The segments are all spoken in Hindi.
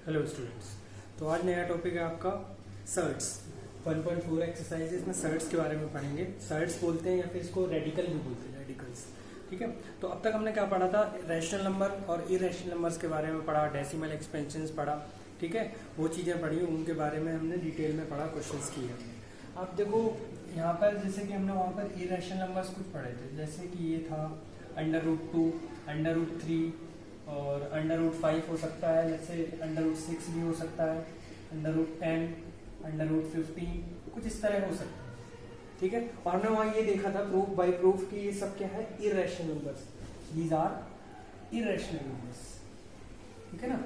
Hello students. तो आज नया टॉपिक है आपका सर्ट्स 1.4 एक्सरसाइजेस में सर्ट्स के बारे में पढ़ेंगे। सर्ट्स बोलते हैं या फिर इसको रेडिकल भी बोलते हैं, रेडिकल्स। ठीक है, तो अब तक हमने क्या पढ़ा था, रैशनल नंबर और इरेशनल नंबर्स के बारे में पढ़ा, डेसिमल एक्सपेंशंस पढ़ा। ठीक है, वो चीज़ें पढ़ी, उनके बारे में हमने डिटेल में पढ़ा, क्वेश्चंस किए हमने। अब देखो यहाँ पर जैसे कि हमने वहाँ पर इरेशनल नंबर्स कुछ पढ़े थे, जैसे कि ये था √2, √3 और √5 हो सकता है, जैसे √6 भी हो सकता है, √10, √15, कुछ इस तरह हो सकता है। ठीक है, और हमने वहाँ ये देखा था प्रूफ बाय प्रूफ कि ये सब क्या है, irrational numbers, these are irrational numbers. ठीक है ना,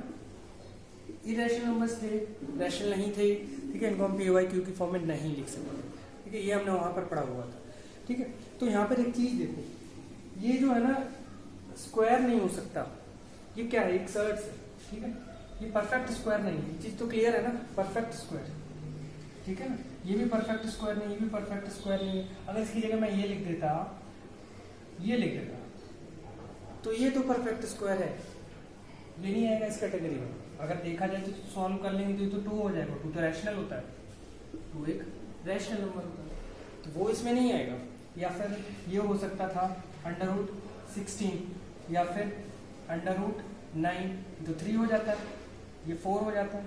इरेशनल नंबर्स थे, रैशनल नहीं थे। ठीक है, इनको हम PYQ की फॉर्म में नहीं लिख सकते। ठीक है, ये हमने वहाँ पर पढ़ा हुआ था। ठीक है, तो यहाँ पर एक चीज देखो, ये जो है ना स्क्वायर नहीं हो सकता, ये क्या है, एक सर्ट्स है। ठीक है, ये परफेक्ट स्क्वायर नहीं है, चीज तो क्लियर है ना, परफेक्ट स्क्वायर। ठीक है ना, ये भी परफेक्ट स्क्वायर नहीं, ये भी परफेक्ट स्क्वायर नहीं है। अगर इसकी जगह मैं ये लिख देता, ये लिख देता, तो ये तो परफेक्ट स्क्वायर है, ये नहीं आएगा इस कैटेगरी में। अगर देखा जाए तो सॉल्व कर लेंगे तो ये तो 2 हो जाएगा, 2 तो रैशनल होता है, 2 एक रैशनल नंबर होता है, तो वो इसमें नहीं आएगा। या फिर ये हो सकता था √16 या फिर √9, तो 3 हो जाता है, ये 4 हो जाता है,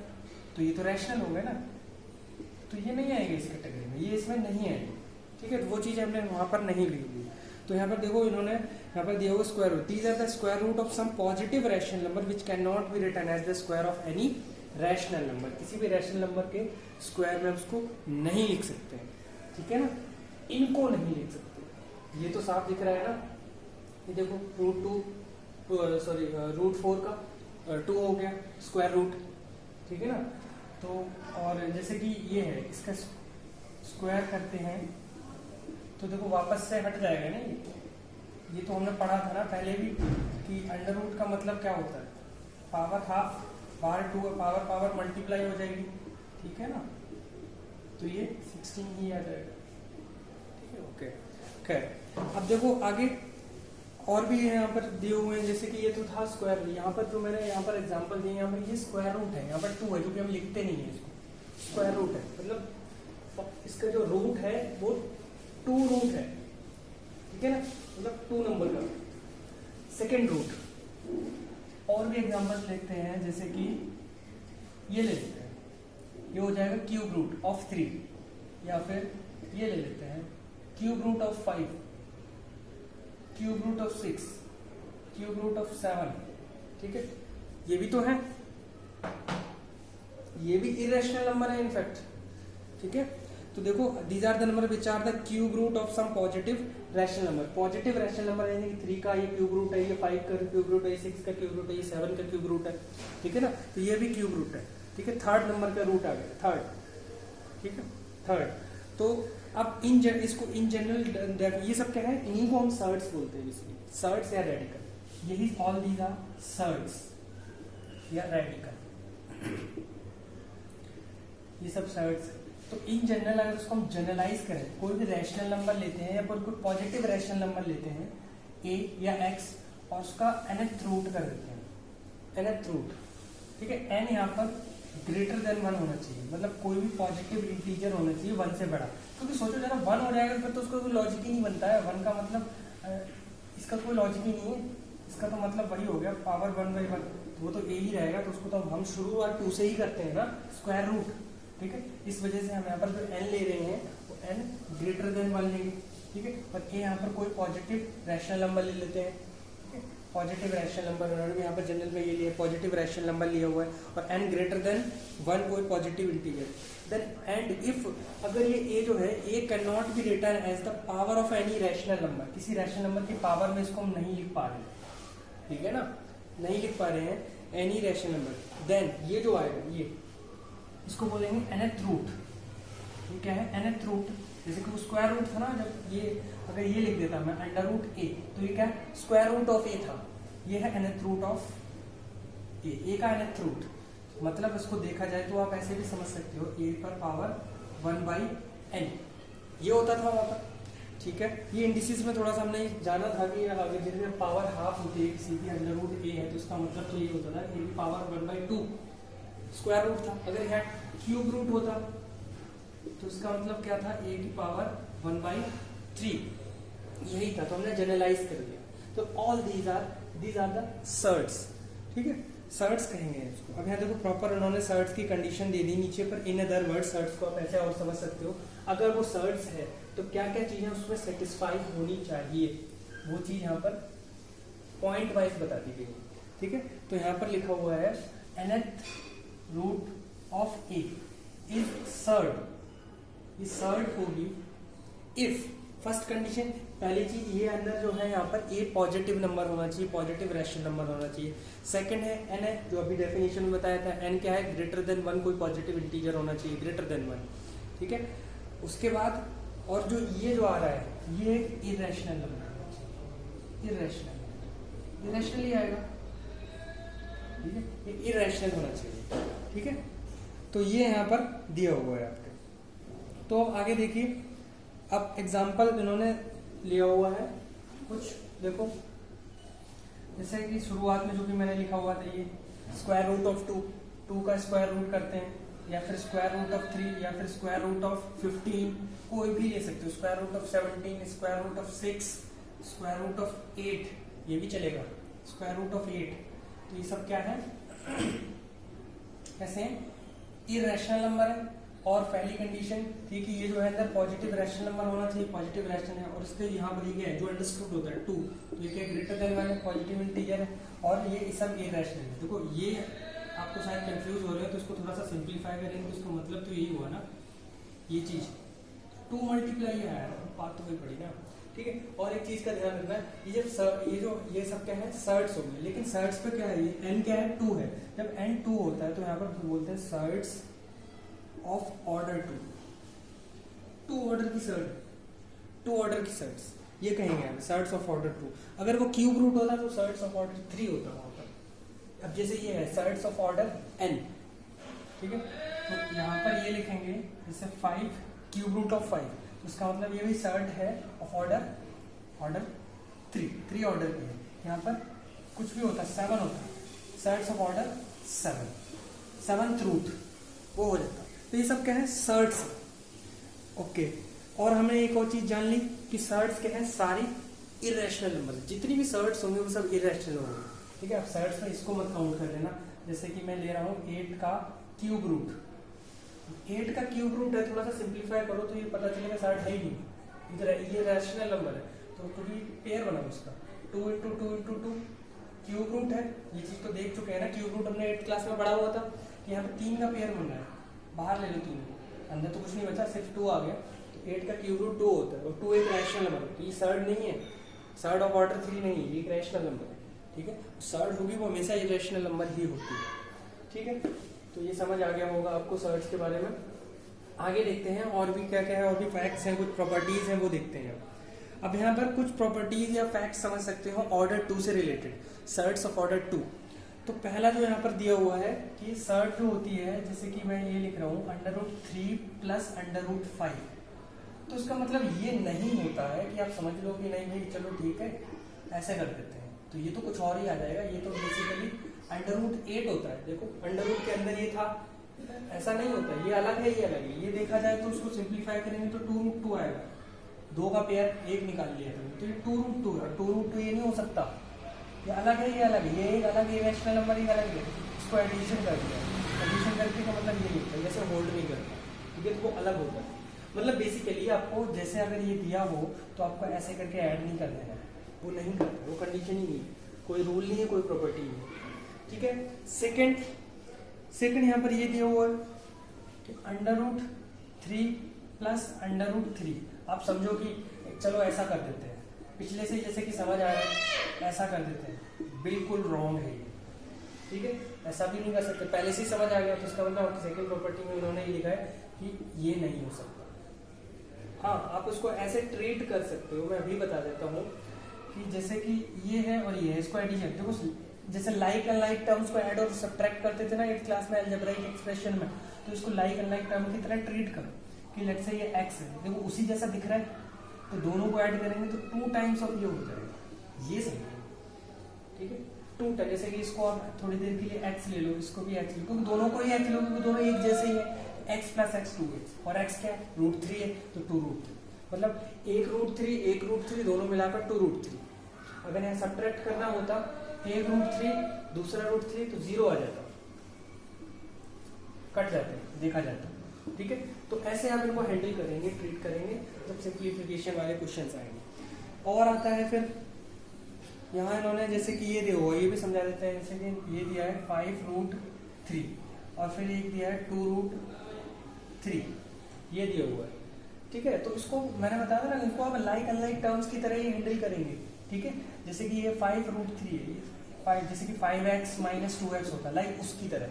तो ये तो रैशनल हो गए ना, तो ये नहीं आएगा इस कैटेगरी में, ये इसमें नहीं आएगा। ठीक है, तो वो चीज़ हमने वहाँ पर नहीं ली हुई। तो यहाँ पर देखो, इन्होंने यहाँ पर दिया हुआ square root, these are the square root of some positive rational number which can not be written as the square of any rational number. किसी भी रैशनल नंबर के स्क्वायर में उसको नहीं लिख सकते हैं। ठीक है ना, इनको नहीं लिख सकते, ये तो साफ दिख रहा है ना। ये देखो √4 का 2 हो गया स्क्वायर रूट। ठीक है ना, तो और जैसे कि ये है, इसका स्क्वायर करते हैं तो देखो वापस से हट जाएगा ना ये तो हमने पढ़ा था ना पहले भी कि अंडर रूट का मतलब क्या होता है, power half, power 2, power multiply हो जाएगी। ठीक है ना, तो ये 16 ही आ जाएगा। ठीक है, ओके, खैर अब देखो आगे और भी यहाँ पर दिए हुए हैं, जैसे कि ये तो था स्क्वायर, यहाँ पर जो मैंने यहाँ पर एग्जांपल दिए, यहाँ पर ये स्क्वायर रूट है, यहाँ पर 2 है, जो कि हम लिखते नहीं है इसको, स्क्वायर रूट है, मतलब इसका जो रूट है वो 2 रूट है। ठीक है ना, मतलब 2 नंबर का सेकेंड रूट। और भी एग्जांपल्स लेते हैं, जैसे कि ये ले लेते हैं, ये हो जाएगा क्यूब रूट ऑफ 3, या फिर ये ले लेते हैं cube root of 5, cube root of 6, cube root of 7। ठीक है, ये भी तो है, ये भी इरेशनल नंबर है इनफैक्ट। ठीक है, तो देखो these are the number which are the cube root of some positive rational number. Positive rational number यानी कि 3 का ये क्यूब रूट है, ये 5 का क्यूब रूट है, ये 6 का क्यूब रूट है, ये 7 का क्यूब रूट है। ठीक है ना, तो ये भी क्यूब रूट है। ठीक है, थर्ड नंबर का रूट आ गया, थर्ड। ठीक है, थर्ड। तो अब इसको इन जनरल ये सब क्या है, इन्हीं को हम सर्ट्स बोलते हैं, बेसिकली सर्ट्स या रेडिकल। यही ऑल दीज आर सर्ट्स या रेडिकल, ये सब सर्ट्स। तो इन जनरल अगर उसको हम जनरलाइज करें, कोई भी रैशनल नंबर लेते हैं या कोई पॉजिटिव रैशनल नंबर लेते हैं a या x, और उसका nth रूट कर देते हैं, nth रूट। ठीक है, n यहाँ पर ग्रेटर देन 1 होना चाहिए, मतलब कोई भी पॉजिटिव इंटीजर होना चाहिए 1 से बड़ा। क्योंकि सोचो जरा 1 हो जाएगा फिर तो उसका कोई लॉजिक ही नहीं बनता है, 1 का मतलब इसका कोई लॉजिक ही नहीं है, इसका तो मतलब वही हो गया पावर 1/1, वो तो a ही रहेगा, तो उसको तो हम शुरुआत 2 से ही करते हैं ना, स्क्वायर रूट। ठीक है, इस वजह से हम यहाँ पर जो n ले रहे हैं वो n ग्रेटर देन 1 लेंगे। ठीक है, और a यहाँ पर कोई पॉजिटिव रैशनल नंबर ले लेते हैं। ठीक है, पॉजिटिव रैशनल नंबर उन्होंने यहाँ पर जनरल में ये लिया, पॉजिटिव रैशनल नंबर लिया हुआ है, और n ग्रेटर देन 1 कोई positive integer. Then and if अगर ये a जो है, a can not be written as the power of any rational number, किसी रैशनल नंबर की पावर में इसको हम नहीं लिख पा रहे हैं। ठीक है ना, नहीं लिख पा रहे हैं एनी रैशनल नंबर, देन ये जो आएगा, ये इसको बोलेंगे nth रूट। ये क्या है, nth रूट। जैसे कि वो स्क्वायर रूट था ना, जब ये अगर ये लिख देता मैं √a, तो ये क्या है, स्क्वायर रूट ऑफ a था, ये है nth रूट ऑफ a का nth रूट। मतलब इसको देखा जाए तो आप ऐसे भी समझ सकते हो, a पर पावर 1/n ये होता था वहां पर। ठीक है, ये इंडिसेस में थोड़ा सा हमने जाना था कि अगर जिसमें पावर हाफ होती है किसी की, √a है, तो इसका मतलब तो ये होता था a की पावर 1/2 स्क्वायर रूट था। अगर यहाँ क्यूब रूट होता तो इसका मतलब क्या था, a की पावर 1/3 यही था, तो हमने जनरलाइज कर दिया। तो all these are the surds, ठीक है, सर्ट्स कहेंगे इसको। अब यहाँ देखो प्रॉपर उन्होंने सर्ट्स की कंडीशन दे दी नीचे पर, इन अदर वर्ड सर्ट्स को आप ऐसे और समझ सकते हो, अगर वो सर्ट्स है तो क्या क्या चीजें उसमें सेटिस्फाई होनी चाहिए, वो चीज यहाँ पर पॉइंट वाइज बता दी गई, ठीक है। तो यहाँ पर लिखा हुआ है nth root of a is surd, ये सर्ड होगी इफ, फर्स्ट कंडीशन, पहली चीज ये अंदर जो है यहाँ पर a पॉजिटिव नंबर होना चाहिए, पॉजिटिव रैशनल नंबर होना चाहिए। सेकंड है n है, जो अभी डेफिनेशन में बताया था, n क्या है, ग्रेटर देन 1, कोई पॉजिटिव इंटीजर होना चाहिए ग्रेटर देन 1, ठीक है। उसके बाद और जो ये जो आ रहा है ये इरेशनल नंबर होना चाहिए, इरेशनल ही आएगा, ठीक है, ये इरेशनल होना चाहिए, ठीक है। तो ये यहाँ पर दिया हुआ है आपके। तो अब आगे देखिए, अब एग्जाम्पल इन्होंने लिया हुआ है कुछ, देखो जैसे कि शुरुआत में जो भी मैंने लिखा हुआ था, ये स्क्वायर रूट ऑफ 2 का स्क्वायर रूट करते हैं, या फिर स्क्वायर रूट ऑफ 3, या फिर स्क्वायर रूट ऑफ 15, कोई भी ले सकते हो, square root of 17, square root of 6, square root of 8, ये भी चलेगा, स्क्वायर रूट ऑफ 8। तो ये सब क्या है, कैसे इरेशनल नंबर है। और पहली कंडीशन थी कि ये जो है अंदर पॉजिटिव रैशनल नंबर होना चाहिए, पॉजिटिव रैशनल है, और इसके यहाँ पर ये है जो अंडरस्टूड होता है 2, तो ये क्या ग्रेटर देन 1 है, पॉजिटिव इंटीजर है, और ये सब इरेशनल है। देखो ये आपको शायद कंफ्यूज हो रहे हो, तो इसको थोड़ा सा सिंप्लीफाई करेंगे, तो इसका मतलब तो यही हुआ ना, ये चीज 2 मल्टीप्लाई है, बात तो वही पड़ी ना, ठीक है। और एक चीज का ध्यान रखना, ये सब क्या है, सर्ट्स हो गए, लेकिन सर्ट्स पे क्या है, ये n क्या है, 2 है। जब n 2 होता है तो यहाँ पर बोलते हैं सर्ट्स ऑफ ऑर्डर 2 ऑर्डर की सर्ट्स, ये कहेंगे हम सर्ट्स ऑफ ऑर्डर 2। अगर वो क्यूब रूट होता तो सर्ट्स ऑफ ऑर्डर 3 होता वहां पर। अब जैसे ये है सर्ट्स ऑफ ऑर्डर n, ठीक है, तो यहाँ पर ये लिखेंगे जैसे 5 क्यूब रूट ऑफ 5, तो इसका मतलब ये भी सर्ट है ऑफ ऑर्डर 3 ऑर्डर की है। यहाँ पर कुछ भी होता है 7 होता है, shirts of order 7th root वो हो जाता है। तो ये सब क्या है, सर्ट्स, ओके। और हमने एक और चीज जान ली कि सर्ट्स क्या है, सारी इरेशनल नंबर, जितनी भी सर्ट्स होंगे वो सब इरेशनल होंगे, ठीक है। अब सर्ट्स में इसको मत काउंट कर लेना, जैसे कि मैं ले रहा हूँ 8 का क्यूब रूट, 8 का क्यूब रूट है, थोड़ा सा सिंप्लीफाई करो तो ये पता चलेगा सर्ट है ही नहीं, इधर ये रैशनल नंबर है, तो कभी पेयर बनाओ उसका, 2 × 2 × 2 क्यूब रूट है, ये चीज तो देख चुके हैं ना, क्यूब रूट हमने 8th क्लास में पढ़ा हुआ था कि यहाँ पे 3 का पेयर बन रहा है, बाहर ले लो 3, अंदर तो कुछ नहीं बचा, सिर्फ 2 आ गया, तो 8 का क्यूब रूट 2 होता है, और 2 एक रैशनल नंबर है, तो ये सर्ड नहीं है, सर्ड ऑफ ऑर्डर 3 नहीं है, ये एक रैशनल नंबर है, ठीक है। सर्ड होगी वो हमेशा इरेशनल नंबर ही होती है, ठीक है। तो ये समझ आ गया होगा आपको सर्ड्स के बारे में। आगे देखते हैं और भी क्या क्या है, और भी फैक्ट्स हैं, कुछ प्रॉपर्टीज हैं, वो देखते हैं। अब यहाँ पर कुछ प्रॉपर्टीज या फैक्ट्स समझ सकते हो ऑर्डर 2 से रिलेटेड, सर्ड्स ऑफ ऑर्डर 2। तो पहला जो यहाँ पर दिया हुआ है कि सर्ट जो होती है, जैसे कि मैं ये लिख रहा हूँ √3 + √5, तो इसका मतलब ये नहीं होता है कि आप समझ लो कि नहीं भाई चलो ठीक है ऐसे कर देते हैं, तो ये तो कुछ और ही आ जाएगा। ये तो बेसिकली √8 होता है, देखो अंडर के अंदर ये था, ऐसा नहीं होता, ये अलग है, ये अलग है। ये देखा जाए तो उसको सिंप्लीफाई करेंगे तो 2√2 आएगा, 2 का पेयर 1 निकाल लिया तो ये 2√2 है, 2√2 ये नहीं हो सकता, ये अलग है, ये अलग है, ये एक अलग इरेशनल नंबर ही अलग है, इसको एडिशन कर दिया, एडिशन करके का मतलब ये नहीं होता, जैसे होल्ड नहीं करता, ठीक है, तो वो अलग होता है। मतलब बेसिकली आपको जैसे अगर ये दिया हो तो आपको ऐसे करके ऐड नहीं कर देना है, वो नहीं करता, वो कंडीशन ही नहीं है, कोई रूल नहीं है, कोई प्रॉपर्टी नहीं है, ठीक है। सेकंड यहाँ पर ये दिया हुआ है कि √3 + √3, आप समझो कि चलो ऐसा कर देते हैं, पिछले से जैसे कि समझ आ रहा है ऐसा कर देते हैं, बिल्कुल रॉन्ग है ये, ठीक है, ऐसा भी नहीं कर सकते, पहले से ही समझ आ गया, तो इसका मतलब सेकंड प्रॉपर्टी में उन्होंने ये लिखा है कि ये नहीं हो सकता। हाँ, आप उसको ऐसे ट्रीट कर सकते हो, मैं अभी बता देता हूँ कि जैसे कि ये है और ये है, इसको एडिशन, देखो जैसे लाइक एंड लाइक टर्म्स को ऐड और सब्ट्रैक्ट करते थे ना 8th क्लास में अलजेब्राइक एक्सप्रेशन में, तो इसको लाइक एंड लाइक टर्म की तरह ट्रीट करो कि लेट्स से ये x है, देखो उसी जैसा दिख रहा है, तो दोनों को ऐड करेंगे तो 2 टाइम्स ऑफ ये हो जाएगा, ये समझो, ठीक है। टूट है, जैसे कि इसको आप थोड़ी देर के लिए x ले लो, इसको भी x ले लो, क्योंकि दोनों को ही x लो, क्योंकि दोनों एक जैसे ही है, x प्लस एक्स 2x, और x क्या है √3 है, तो 2√3, मतलब एक √3 दोनों मिलाकर 2√3। अगर यहाँ सब्ट्रैक्ट करना होता एक √3 दूसरा √3 तो 0 आ जाता, कट जाते, देखा जाता, ठीक है। तो ऐसे आप इनको हैंडल करेंगे, ट्रीट करेंगे जब सिंप्लीफिकेशन वाले क्वेश्चंस आएंगे। और आता है फिर यहाँ इन्होंने जैसे कि ये दिया हुआ, ये भी समझा देते हैं, जैसे कि ये दिया है 5√3 और फिर एक दिया है 2√3, ये दिया हुआ है, ठीक है। तो इसको मैंने बताया था ना, इनको आप लाइक अनलाइक टर्म्स की तरह ही हैंडल करेंगे, ठीक है। जैसे कि ये 5√3 है, 5 जैसे कि 5x माइनस 2x होता है, लाइक उसकी तरह,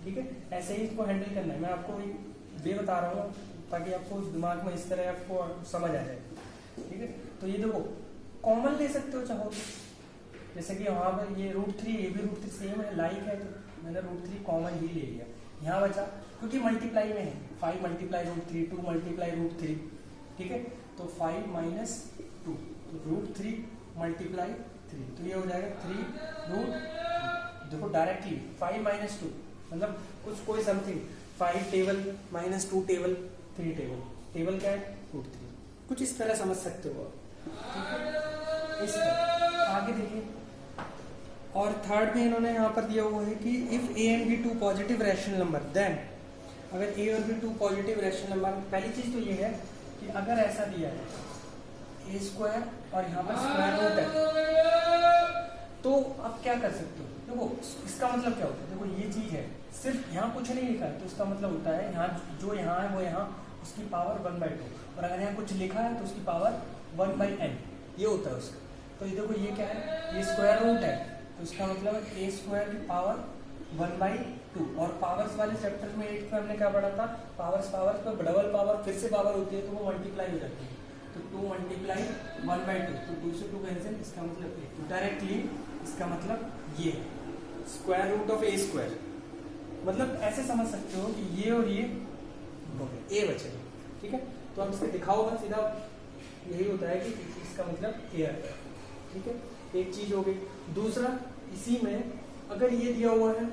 ठीक है। ऐसे ही इसको हैंडल करना है। मैं आपको एक वे बता रहा हूँ ताकि आपको दिमाग में इस तरह आपको समझ आ जाए, ठीक है। तो ये देखो कॉमन ले सकते हो चाहो, जैसे कि वहाँ पर ये √3, ये भी √3 सेम है, लाइक है, तो मैंने √3 कॉमन ही ले लिया। यहाँ बचा क्योंकि मल्टीप्लाई में है, 5 मल्टीप्लाई √3, 2 मल्टीप्लाई √3, ठीक है। तो 5 माइनस 2 तो √3 मल्टीप्लाई 3, तो ये हो जाएगा 3√3। देखो डायरेक्टली 5 माइनस 2 मतलब कुछ कोई something, 5 table minus 2 table 3 table, table क्या है √3, कुछ इस तरह समझ सकते हो आप, ठीक है। इस तरह आगे देखिए। और थर्ड में इन्होंने यहाँ पर दिया हुआ है कि if a and b 2 positive rational number, then अगर a और b 2 पॉजिटिव रैशनल नंबर, पहली चीज तो ये है कि अगर ऐसा दिया है a² और यहाँ पर स्क्वायर रूट है, तो आप क्या कर सकते हो। देखो इसका मतलब क्या होता है, देखो ये चीज है, सिर्फ यहाँ कुछ नहीं लिखा है तो इसका मतलब होता है यहाँ जो यहाँ है वो यहाँ उसकी पावर 1/2, और अगर यहाँ कुछ लिखा है तो उसकी पावर 1/n, ये होता है उसका। तो ये देखो ये क्या है, ये स्क्वायर रूट है, तो इसका मतलब a² की पावर 1/2। और पावर्स वाले चैप्टर में 8 में हमने क्या पढ़ा था, पावर्स पर डबल पावर फिर से पावर होती है तो वो मल्टीप्लाई हो जाती है, तो 2 मल्टीप्लाई 1/2, तो 2 से 2 कैंसिल, इसका मतलब तो डायरेक्टली इसका मतलब ये स्क्वायर रूट ऑफ a², मतलब ऐसे समझ सकते हो कि ये और ये हो गए, a बचेगा, ठीक है। तो आप इसको दिखाओ बस सीधा, यही होता है कि इसका मतलब a आता है, ठीक है। एक चीज हो गई। दूसरा इसी में अगर ये दिया हुआ है,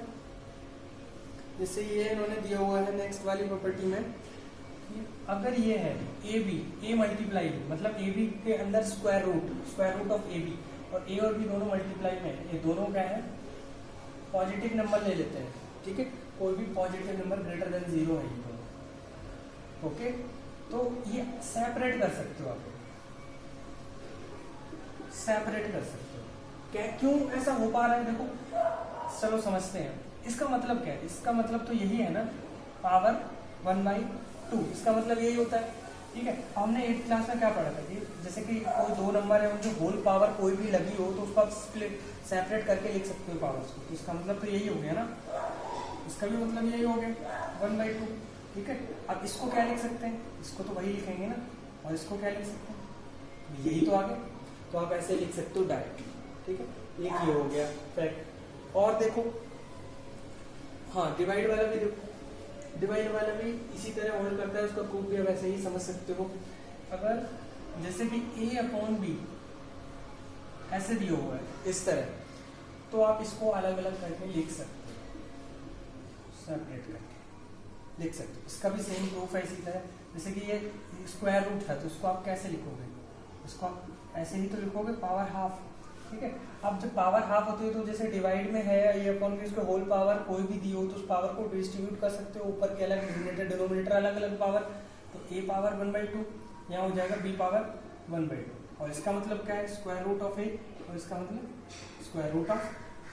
जैसे ये इन्होंने दिया हुआ है नेक्स्ट वाली प्रॉपर्टी में, अगर ये है a मल्टीप्लाई b, मतलब a b के अंदर square root of a b, और a और b दोनों मल्टीप्लाई में, ये दोनों क्या है पॉजिटिव नंबर ले लेते हैं, ठीक है। कोई भी पॉजिटिव नंबर ग्रेटर देन 0 है ये दोनों, ओके। तो ये सेपरेट कर सकते हो, आप सेपरेट कर सकते हो। क्या क्यों ऐसा हो पा रहा है, देखो चलो समझते हैं। इसका मतलब क्या है, इसका मतलब तो यही है ना, पावर 1/2, इसका मतलब यही होता है, ठीक है। हमने 8th क्लास में क्या पढ़ा था कि जैसे कि कोई दो नंबर है, उनकी होल पावर कोई भी लगी हो तो उसको आप स्प्लिट सेपरेट करके लिख सकते हो पावर्स को, तो इसका मतलब तो यही हो गया ना, इसका भी मतलब यही हो गया 1/2, ठीक है। अब इसको क्या लिख सकते हैं, इसको तो वही लिखेंगे ना, और इसको क्या लिख सकते हैं, यही तो आगे, तो आप ऐसे लिख सकते हो डायरेक्टली, ठीक है। एक ये हो गया फैक्ट। और देखो हाँ डिवाइड वाला भी देखो, डिवाइड वाला भी इसी तरह होल्ड करता है, उसका प्रूफ भी आप ऐसे ही समझ सकते हो। अगर जैसे कि a/b ऐसे दिया हुआ है इस तरह, तो आप इसको अलग अलग करके लिख सकते हो, सेपरेट करके लिख सकते हो। इसका भी सेम प्रूफ है इसी तरह, जैसे कि ये स्क्वायर रूट था तो उसको आप कैसे लिखोगे, इसको आप ऐसे ही तो लिखोगे पावर हाफ, ठीक है। अब जब पावर हाफ होती है तो जैसे डिवाइड में है a/b, उसके होल पावर कोई भी दी हो तो उस पावर को डिस्ट्रीब्यूट कर सकते हो, ऊपर के अलग डिनोमिनेटर अलग अलग पावर, तो a पावर 1/2, यहाँ हो जाएगा b पावर 1/2, और इसका मतलब क्या है स्क्वायर रूट ऑफ a, और इसका मतलब स्क्वायर रूट ऑफ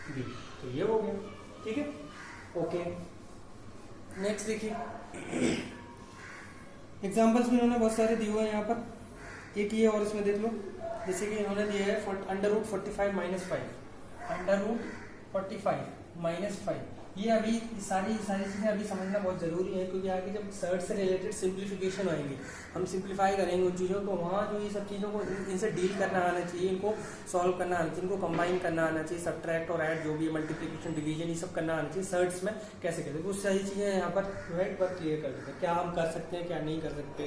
b, तो ये हो गया, ठीक है, ओके। नेक्स्ट देखिए एग्जाम्पल्स भी इन्होंने बहुत सारे दिए हुए हैं यहाँ पर, एक ये और इसमें देख लो, जैसे कि इन्होंने दिया है √45 - 5, √45 - 5, ये अभी सारी चीज़ें अभी समझना बहुत ज़रूरी है, क्योंकि आगे जब सर्ट से रिलेटेड सिंप्लीफिकेशन आएंगी, हम सिंप्लीफाई करेंगे उन चीज़ों को, वहाँ जो ये सब चीज़ों को इनसे डील करना आना चाहिए, इनको सॉल्व करना आना चाहिए, इनको कंबाइन करना आना चाहिए, सब्ट्रैक्ट और ऐड जो भी मल्टीप्लिकेशन डिवीजन ये सब करना आना चाहिए सर्ट्स में, कैसे करते हैं वो सारी चीज़ें यहाँ पर जो है एक बार क्लियर कर देते हैं, क्या हम कर सकते हैं क्या नहीं कर सकते,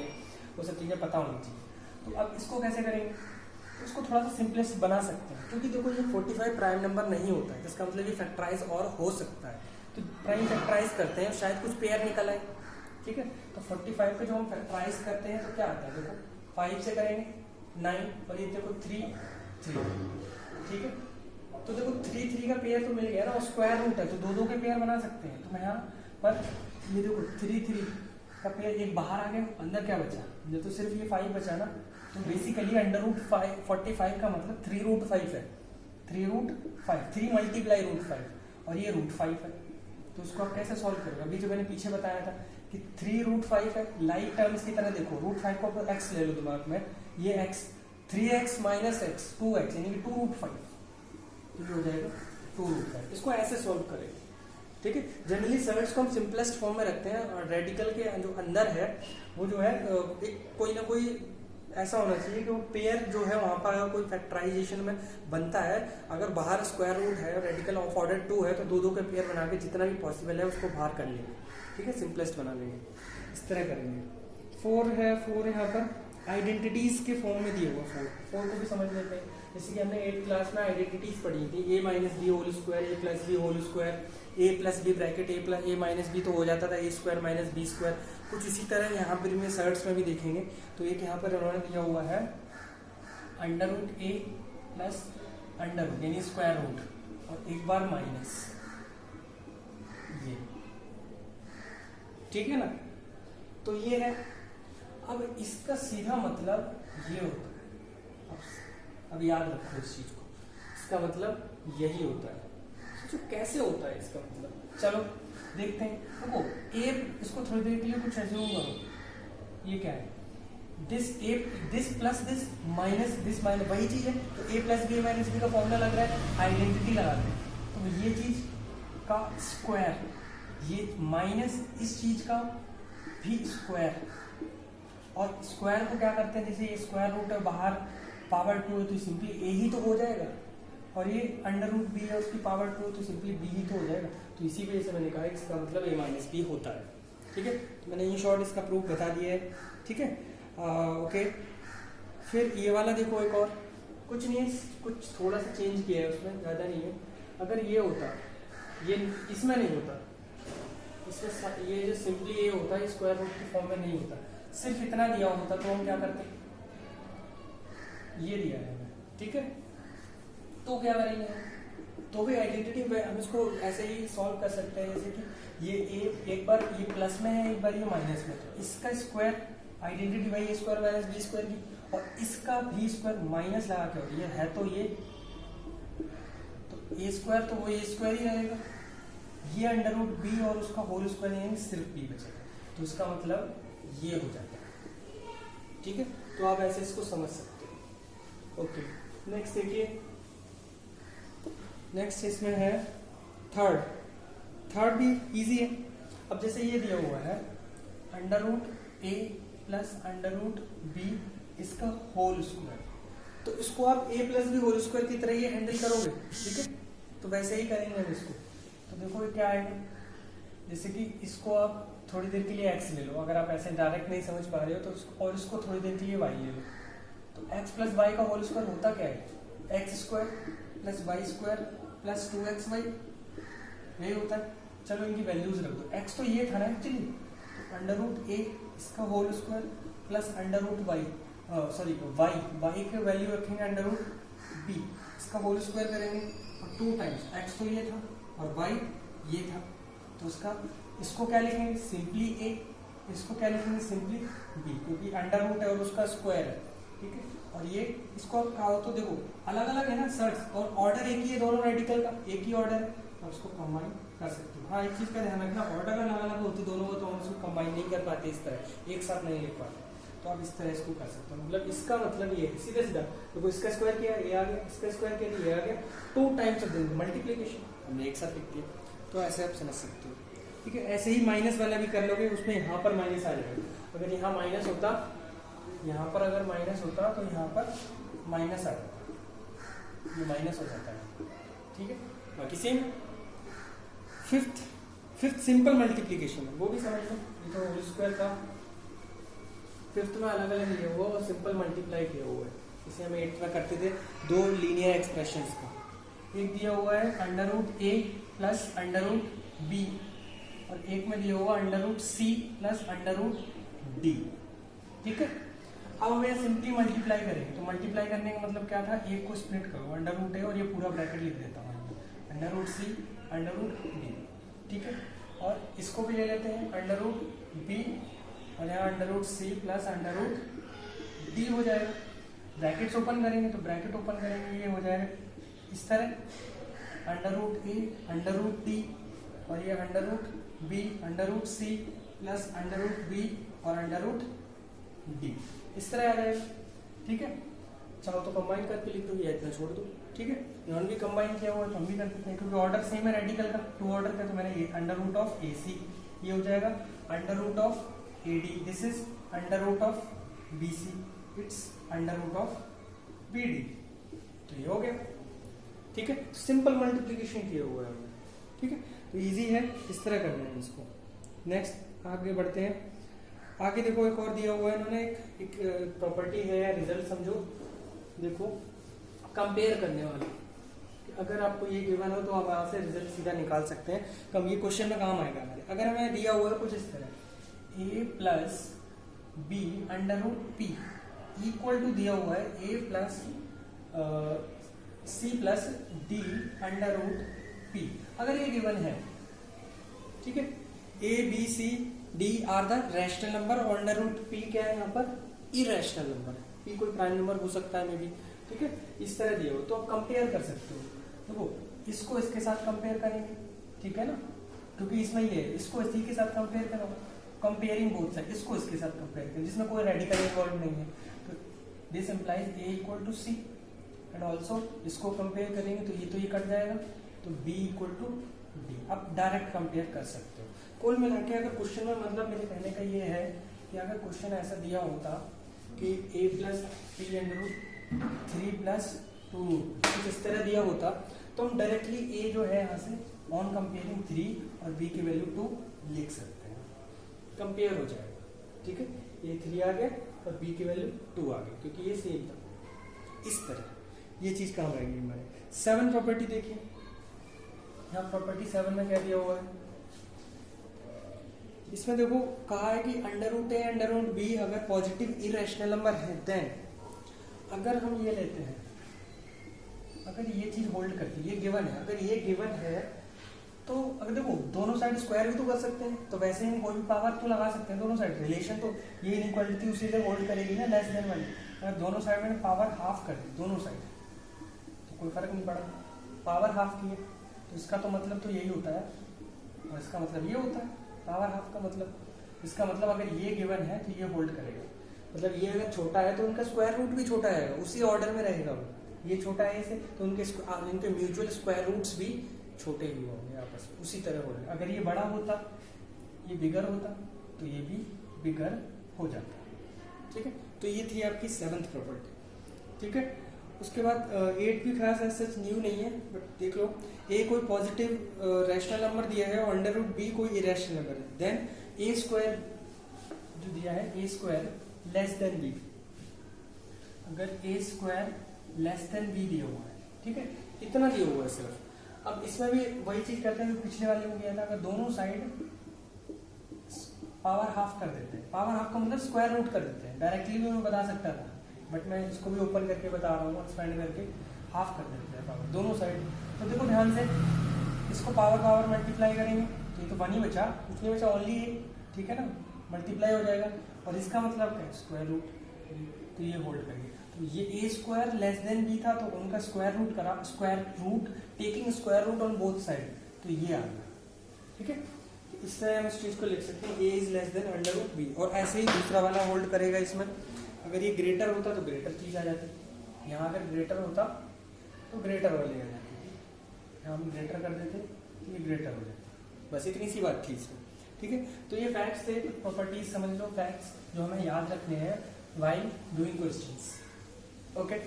वो सब चीज़ें पता होनी चाहिए। तो अब इसको कैसे करेंगे, उसको थोड़ा सा सिंपलेस्ट बना सकते हैं, क्योंकि देखो ये 45 प्राइम नंबर नहीं होता है, जिसका मतलब ये फैक्टराइज और हो सकता है। तो प्राइम फैक्टराइज करते हैं, शायद कुछ पेयर निकल आए, ठीक है। तो 45 को जो हम फैक्टराइज करते हैं तो क्या आता है, देखो 5 से करेंगे 9 और ये देखो 3 3, ठीक है। तो देखो 3 3 का पेयर तो मिल गया ना, और स्क्वायर रूट है तो दो दो के पेयर बना सकते हैं। तो मैं यहाँ पर ये देखो 3 3 का पेयर एक बाहर आ गया, अंदर क्या बचा, ये तो सिर्फ ये 5 बचा ना। तो बेसिकली अंडर रूट 45 का मतलब 3 रूट 5 है, 3 रूट 5, 3 मल्टीप्लाई रूट 5 और ये रूट 5 है। तो उसको आप कैसे सॉल्व करोगे, अभी जो मैंने पीछे बताया था कि 3 रूट 5 है, लाइक टर्म्स की तरह देखो, रूट 5 को आप x ले लो दिमाग में, ये x 3x minus x 2x यानी कि 2 रूट 5, तो ये हो जाएगा 2 रूट 5। इसको ऐसे सॉल्व करेंगे, ठीक है। जनरली सर्ट्स को हम सिंपलेस्ट फॉर्म में रखते हैं, और रेडिकल के जो अंदर है वो जो है एक कोई ना कोई ऐसा होना चाहिए कि वो पेयर जो है वहाँ पर कोई फैक्टराइजेशन में बनता है। अगर बाहर स्क्वायर रूट है और रेडिकल ऑफ ऑर्डर 2 है तो दो दो के पेयर बना के जितना भी पॉसिबल है उसको बाहर कर लेंगे, ठीक है, सिंपलेस्ट बना लेंगे, इस तरह करेंगे। 4 है, 4 यहाँ पर आइडेंटिटीज के फॉर्म में दिए हुआ 4 को भी समझ लेते हैं। जैसे कि हमने 8th क्लास में आइडेंटिटीज पढ़ी थी, a minus b whole square, a plus b whole square, a plus b bracket a minus b तो हो जाता था a square minus b square. कुछ इसी तरह यहाँ पर भी सर्ट्स में भी देखेंगे। तो एक यहाँ पर उन्होंने दिया हुआ है अंडर रूट ए प्लस अंडर रूट यानी स्क्वायर रूट और एक बार माइनस ये, ठीक है ना। तो ये है, अब इसका सीधा मतलब ये होता है, अब याद रखो इस चीज को, इसका मतलब यही होता है। तो कैसे होता है इसका मतलब, चलो देखते हैं। देखो ए, इसको थोड़ी देर के लिए कुछ ऐसे होगा, ये क्या है, दिस प्लस दिस माइनस वही चीज है। तो ए प्लस बी माइनस बी का फॉर्मूला लग रहा है, आइडेंटिटी लगाते हैं। तो ये चीज का स्क्वायर, ये माइनस इस चीज का भी स्क्वायर, और स्क्वायर को क्या करते हैं, जैसे ये स्क्वायर रूट है बाहर पावर 2 है तो सिंपली ए ही तो हो जाएगा, और ये अंडर रूट बी है उसकी पावर 2 तो सिंपली बी ही तो हो जाएगा। तो इसी वजह से मैंने कहा इसका मतलब ए माइनस बी होता है, ठीक है। तो मैंने इन शॉर्ट इसका प्रूफ बता दिया है, ठीक है। ओके, फिर ये वाला देखो, एक और कुछ नहीं है, कुछ थोड़ा सा चेंज किया है उसमें, ज़्यादा नहीं है। अगर ये होता, ये इसमें नहीं होता, इसमें ये जो सिंपली ये होता है स्क्वायर रूट के फॉर्म में नहीं होता, सिर्फ इतना दिया होता तो हम क्या करते, ये दिया है, ठीक है। तो क्या करेंगे, तो भी आइडेंटिटी हम इसको ऐसे ही सॉल्व कर सकते हैं, जैसे कि ये ए एक बार ये प्लस में है, एक बार ये माइनस में, तो इसका स्क्वायर आइडेंटिटी वही ए स्क्वायर माइनस बी स्क्वायर की, और इसका भी स्क्वायर माइनस लगा के, और ये है तो ये, तो ए स्क्वायर तो वो ए स्क्वायर ही रहेगा, ये अंडर रूट बी और उसका होल स्क्वायर यानी सिर्फ बी बचेगा। तो इसका मतलब ये हो जाता है, ठीक है। तो आप ऐसे इसको समझ सकते हो। ओके, नेक्स्ट देखिए, नेक्स्ट इसमें है थर्ड भी इजी है। अब जैसे ये दिया हुआ है अंडर रूट ए प्लस अंडर रूट बी इसका होल स्क्वायर, तो इसको आप ए प्लस बी होल स्क्वायर की तरह ये हैंडल करोगे, ठीक है। तो वैसे ही करेंगे हम इसको। तो देखो ये क्या आएगा, जैसे कि इसको आप थोड़ी देर के लिए x ले लो, अगर आप ऐसे डायरेक्ट नहीं समझ पा रहे हो तो, और इसको थोड़ी देर के लिए y ले लो। तो x प्लस वाई का होल स्क्वायर होता क्या है, x square plus y square plus 2xy, यही होता है। चलो इनकी वैल्यूज रख दो, x तो ये था ना एक्चुअली, तो अंडर रूट ए इसका whole square plus under root y, sorry y के वैल्यू रखेंगे अंडर रूट बी, इसका होल स्क्वायर करेंगे, और 2 टाइम्स x तो ये था और y ये था, तो उसका इसको क्या लिखेंगे सिंपली a, इसको क्या लिखेंगे सिंपली b, क्योंकि अंडर रूट है और उसका स्क्वायर है, ठीक है। और ये इसको आप कहा तो देखो अलग अलग है ना सर्ट्स, और ऑर्डर एक ही है दोनों रेडिकल का, एक ही ऑर्डर है, और उसको कंबाइन कर सकते हो। हाँ, एक चीज का ध्यान रखना, ऑर्डर अलग अलग होती दोनों को, तो हम उसको कंबाइन नहीं कर पाते, इस तरह एक साथ नहीं लिख पाते, तो आप इस तरह इसको कर सकते हो। मतलब इसका मतलब ये है सीधे सीधा, देखो इसका स्क्वायर किया ये आ गया, इसका स्क्वायर किया ये आ गया, 2 टाइम्स ऑफ देंगे मल्टीप्लीकेशन, हमने एक साथ लिख दिया, तो ऐसे आप समझ सकते हो, ठीक है। ऐसे ही माइनस वाला भी कर लोगे, उसमें यहाँ पर माइनस आ जाएगा, अगर यहाँ माइनस होता, यहाँ पर अगर माइनस होता तो यहाँ पर माइनस आ जाता, ये माइनस हो जाता है, ठीक है। बाकी सेम। फिफ्थ सिंपल मल्टीप्लीकेशन है, वो भी समझ लो, ये तो होल स्क्वायर था, फिफ्थ में अलग अलग लिया हुआ और सिंपल मल्टीप्लाई किया हुआ है, इसे हम 8th में करते थे दो लीनियर एक्सप्रेशंस का। एक दिया हुआ है √a प्लस √b और एक में दिया हुआ √c प्लस √d। ठीक है, अब हम यहाँ सिंपली मल्टीप्लाई करेंगे। तो मल्टीप्लाई करने का मतलब क्या था, एक को स्प्लिट करो √a और ये पूरा ब्रैकेट लिख देता हूँ √c √d। ठीक है, और इसको भी ले लेते हैं √b और यहाँ √c प्लस √d हो जाएगा। ब्रैकेट्स ओपन करेंगे तो ब्रैकेट ओपन करेंगे ये हो जाएगा इस तरह √a √d और ये √b √c प्लस √b और √d इस तरह आ जाएगा। ठीक है, चाहो तो कंबाइन करके लिख दो या इतना छोड़ दो। ठीक है, इन्होंने भी कंबाइन किया हुआ है तो हम भी कर सकते हैं क्योंकि ऑर्डर सेम है रेडिकल का, 2 ऑर्डर का। तो मैंने ये √AC ये हो जाएगा √AD, this is √BC, it's √BD। तो ये हो गया। ठीक है, सिंपल मल्टीप्लिकेशन किया हुआ है हमने। ठीक है, तो इजी है, इस तरह करना है इसको। नेक्स्ट आगे बढ़ते हैं। आगे देखो एक और दिया हुआ है इन्होंने, एक प्रॉपर्टी है या रिजल्ट समझो। देखो कंपेयर करने वाला, अगर आपको ये गिवन हो तो आप यहाँ से रिजल्ट सीधा निकाल सकते हैं। कम ये क्वेश्चन में काम आएगा हमारे। अगर हमें दिया हुआ है कुछ इस तरह a plus b √p equal to दिया हुआ है a plus c plus d √p। अगर ये गिवन है, ठीक है, a b c d are the rational number और √p क्या है यहाँ पर, इरेशनल नंबर है। p कोई प्राइम नंबर हो सकता है मे बी। ठीक है, इस तरह दिया हो तो आप कंपेयर कर सकते हो। देखो इसको इसके साथ कंपेयर करेंगे, ठीक है ना, क्योंकि इसमें ये है, इसको इसी के साथ कंपेयर करो, कंपेयरिंग बोथ साइड, इसको इसके साथ कंपेयर करें जिसमें कोई रेडिकल इन्वॉल्व नहीं है। तो this implies a equal to c and also इसको कंपेयर करेंगे तो ये कट जाएगा तो b इक्वल टू d। आप डायरेक्ट कंपेयर कर सकते हो। कुल मिला के अगर क्वेश्चन में मतलब मेरे कहने का ये है कि अगर क्वेश्चन ऐसा दिया होता कि a प्लस p √3 प्लस 2 कुछ इस तरह दिया होता तो हम डायरेक्टली a जो है यहाँ से ऑन कंपेयरिंग 3 और b की वैल्यू 2 लिख सकते हैं, कंपेयर हो जाएगा। ठीक है, ये 3 आ गया और b की वैल्यू 2 आ गई क्योंकि ये सेम था। इस तरह ये चीज काम आएगी हमारे। 7 प्रॉपर्टी देखिए, यहाँ प्रॉपर्टी 7 में क्या दिया हुआ है, इसमें देखो कहा है कि √a √b अगर पॉजिटिव इरेशनल नंबर है देन, अगर हम ये लेते हैं, अगर ये चीज होल्ड करती है, ये गिवन है, अगर ये गिवन है तो अगर देखो दोनों साइड स्क्वायर भी तो कर सकते हैं, तो वैसे ही कोई भी पावर तो लगा सकते हैं दोनों साइड। रिलेशन तो ये इनइक्वालिटी उसी से होल्ड करेगी ना, लेस देन वाली। अगर दोनों साइड में पावर हाफ कर दी दोनों साइड तो कोई फर्क नहीं पड़ा, पावर हाफ की है तो इसका तो मतलब तो यही होता है और इसका मतलब ये होता है पावर हाफ का मतलब। इसका मतलब अगर ये गिवन है तो ये होल्ड करेगा, मतलब ये अगर छोटा है तो उनका स्क्वायर रूट भी छोटा है, उसी ऑर्डर में रहेगा वो। ये छोटा है इसे तो उनके म्यूचुअल स्क्वायर रूट्स भी छोटे ही होंगे आपस में, उसी तरह हो रहे। अगर ये बड़ा होता, ये बिगर होता तो ये भी बिगर हो जाता। ठीक है, तो ये थी आपकी 7th प्रॉपर्टी। ठीक है, उसके बाद 8 भी खास सच न्यू नहीं है, बट देख लो a कोई पॉजिटिव रैशनल नंबर दिया है और √b कोई इरेशनल नंबर है, देन a स्क्वायर जो दिया है a square less than b। अगर a square less than b दिया हुआ है, ठीक है, इतना दिया हुआ है सिर्फ। अब इसमें भी वही चीज करते हैं जो पिछले वाले में किया था, अगर दोनों साइड पावर हाफ कर देते हैं, पावर हाफ का मतलब स्क्वायर रूट कर देते हैं, डायरेक्टली भी मैं बता सकता था बट मैं इसको भी ओपन करके बता रहा हूँ, एक्सपेंड करके हाफ कर देते हैं पावर दोनों साइड। तो देखो ध्यान से, इसको पावर मल्टीप्लाई करेंगे तो ये तो 1 ही बचा, कुछ नहीं बचा, ओनली a। ठीक है ना, मल्टीप्लाई हो जाएगा और इसका मतलब क्या है, स्क्वायर रूट, तो ये होल्ड करेंगे। तो ये a square less than b था तो उनका स्क्वायर रूट करा, square root taking square root on both side, तो ये आ गया। ठीक है, तो इस तरह हम इस चीज को लिख सकते हैं, a is less than √b। और ऐसे ही दूसरा वाला होल्ड करेगा इसमें। अगर ये ग्रेटर होता तो ग्रेटर चीज आ जाती, यहाँ अगर ग्रेटर होता तो ग्रेटर वाली आ जाती, यहाँ हम ग्रेटर कर देते तो ये ग्रेटर हो जाता। बस इतनी सी बात थी इसमें। ठीक है, तो ये फैक्ट्स थे, प्रॉपर्टीज समझ लो, फैक्ट्स जो हमें याद रखने हैं व्हाइल डूइंग क्वेश्चंस। ओके,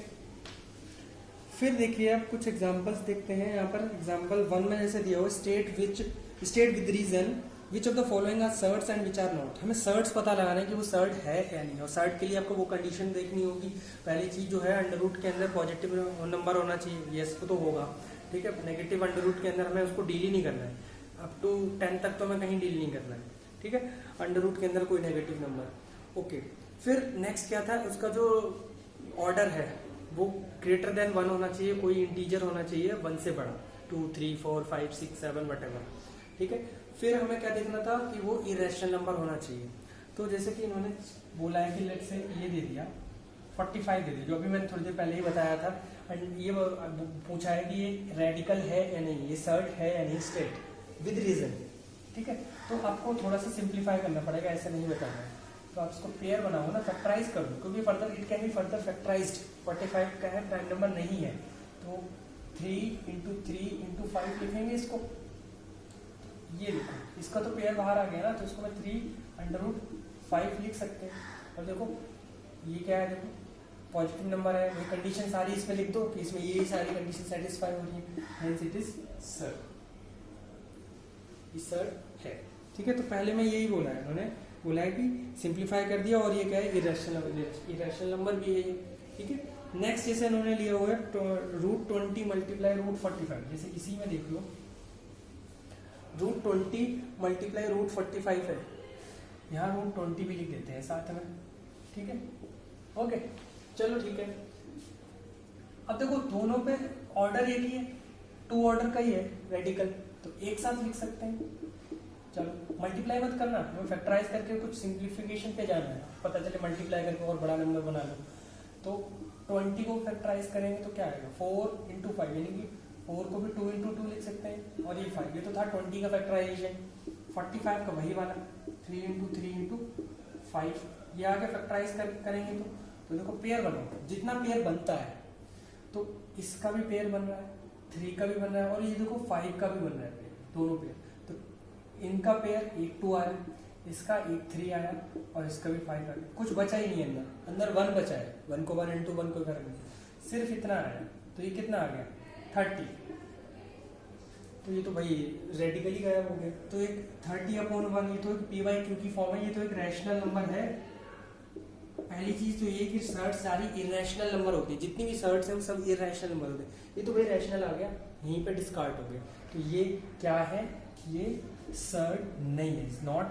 फिर देखिए अब कुछ एग्जांपल्स देखते हैं। यहाँ पर एग्जांपल 1 में जैसे दिया हुआ, state with reason which of the following are surds and which are not. हमें सर्ट्स पता लगाना है कि वो सर्ट है या नहीं, और सर्ट के लिए आपको वो कंडीशन देखनी होगी। पहली चीज जो है अंडर रूट के अंदर पॉजिटिव नंबर होना चाहिए, यस तो होगा, ठीक है। नेगेटिव अंडर रूट के अंदर हमें उसको डील ही नहीं करना है, अप टू 10 तक तो हमें कहीं डील नहीं करना है, ठीक है। अंडर रूट के अंदर कोई नेगेटिव नंबर, ओके। फिर नेक्स्ट क्या था, उसका जो ऑर्डर है वो ग्रेटर देन 1 होना चाहिए, कोई इंटीजर होना चाहिए 1 से बड़ा, 2 3 4 5 6 7 वटेवर, ठीक है। फिर हमें क्या देखना था कि वो इरेशनल नंबर होना चाहिए। तो जैसे कि इन्होंने बोला है कि लेट से ये दे दिया 45 दे दिया, जो अभी मैंने थोड़ी देर पहले ही बताया था। एंड ये पूछा है कि ये रेडिकल है या नहीं, ये सर्ट है या नहीं, स्टेट विद रीजन, ठीक है। तो आपको थोड़ा सा सिंप्लीफाई करना पड़ेगा, ऐसे नहीं बताना है। तो आप इसको पेयर बनाओ ना, फैक्टराइज कर दो, क्योंकि further it can be further factorised. 45 का है, प्राइम नंबर नहीं है, तो 3 × 3 × 5 लिखेंगे इसको। ये देखो इसका तो पेयर बाहर आ गया ना, तो इसको मैं 3√5 लिख सकते हैं। और देखो ये क्या है, देखो पॉजिटिव नंबर है, ये कंडीशन सारी इसमें लिख दो कि इसमें ये सारी कंडीशन सेटिस्फाई हो रही है, hence it is surd, surd है, ठीक है। तो पहले मैं यही बोला है, उन्होंने बोला है कि सिंप्लीफाई कर दिया, और ये क्या है, इरेशनल नंबर भी है ये, ठीक है। नेक्स्ट जैसे इन्होंने लिया हुआ है √20 × √45, जैसे इसी में देख लो √20 × √45 है, यहाँ √20 भी लिख देते हैं साथ में, ठीक है, ओके चलो ठीक है। अब देखो दोनों पे ऑर्डर एक ही है, 2 ऑर्डर का ही है रेडिकल, तो एक साथ लिख सकते हैं। चलो मल्टीप्लाई मत करना, हमें फैक्टराइज करके कुछ सिंप्लीफिकेशन पे जाना है, पता चले मल्टीप्लाई करके और बड़ा नंबर बना लो। तो 20 को फैक्टराइज करेंगे तो क्या आएगा, 4 × 5, यानी कि 4 को भी 2 × 2 लिख सकते हैं, और ये 5, ये तो था 20 का फैक्टराइजेशन। 45 का वही वाला 3 × 3 × 5, ये आगे फैक्टराइज करेंगे तो देखो पेयर बनाओ, जितना पेयर बनता है तो इसका भी पेयर बन रहा है, 3 का भी बन रहा है, और ये देखो 5 का भी बन रहा है पेयर, दोनों पेयर। तो इनका पेयर 1 2 आया, इसका 1 3 आया, और इसका भी 5 आया, कुछ बचा ही नहीं है अंदर 1 बचा है, 1 को 1 × 1 कोई फर्क नहीं, सिर्फ इतना आया। तो ये कितना आ गया 30, तो ये तो भाई रेडिकली गायब हो गया। तो एक 30/1, ये तो एक p/q की फॉर्म है, ये तो एक रैशनल नंबर है। पहली चीज तो ये कि सर्ट सारी इरेशनल नंबर होती है, जितनी भी सर्ट्स हैं वो सब इरेशनल नंबर होते हैं। ये तो भाई रैशनल आ गया, यहीं पे डिस्कार्ड हो गया, तो ये क्या है, ये सर्ट नहीं है, इज नॉट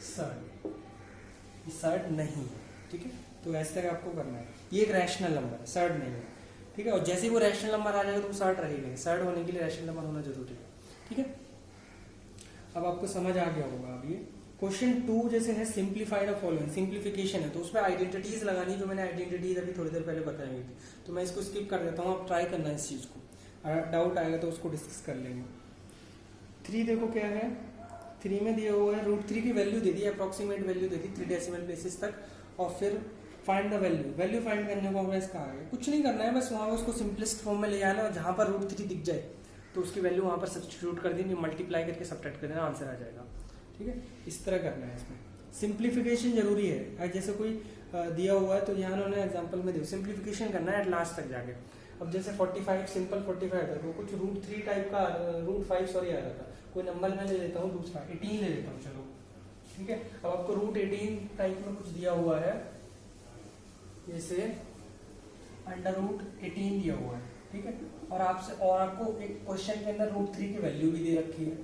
सर्ट, ये सर्ट नहीं है, ठीक है। तो ऐसे तक आपको करना है, ये एक रैशनल नंबर है, सर्ट नहीं है, ठीक है। और जैसे ही वो रैशनल नंबर आ जाएगा तो वो सर्ट रहेगा, सर्ट होने के लिए रैशनल नंबर होना जरूरी है, ठीक है। अब आपको समझ आ गया होगा। अब ये क्वेश्चन 2 जैसे है सिंप्लीफाई द फॉलोइंग, सिंप्लीफिकेशन है, तो उसमें आइडेंटिटीज लगानी, जो मैंने आइडेंटिटीज अभी थोड़ी देर पहले बताई हुई थी, तो मैं इसको स्किप कर देता हूँ, आप ट्राई करना इस चीज को, अगर डाउट आएगा तो उसको डिस्कस कर लेंगे। 3 देखो क्या है, 3 में दिया हुआ है √3 की वैल्यू दे दी, अप्रोक्सीमेट वैल्यू दे दी 3 डेसिमल प्लेसेस तक, और फिर फाइंड द वैल्यू फाइंड करने को हमें इसका आगे कुछ नहीं करना है, बस वहाँ उसको सिंपलेस्ट फॉर्म में ले जाना, और जहाँ पर √3 दिख जाए तो उसकी वैल्यू वहाँ पर सब्स्टिट्यूट कर देनी, मल्टीप्लाई करके सब्ट्रैक्ट कर देना, आंसर आ जाएगा, ठीक है। इस तरह करना है, इसमें सिंप्लीफिकेशन जरूरी है। जैसे कोई दिया हुआ है तो यहाँ उन्होंने एग्जांपल में दिया, सिंप्लीफिकेशन करना है एट लास्ट तक जाके। अब जैसे 45 सिंपल 45 था, तो कुछ √3 टाइप का √5 सॉरी आ रहा था, कोई नंबर मैं ले लेता हूँ दूसरा 18 ले लेता हूँ, चलो ठीक है। अब आपको √18 टाइप में कुछ दिया हुआ है, जैसे √18 दिया हुआ है, ठीक है। और आपको एक क्वेश्चन के अंदर √3 की वैल्यू भी दे रखी है,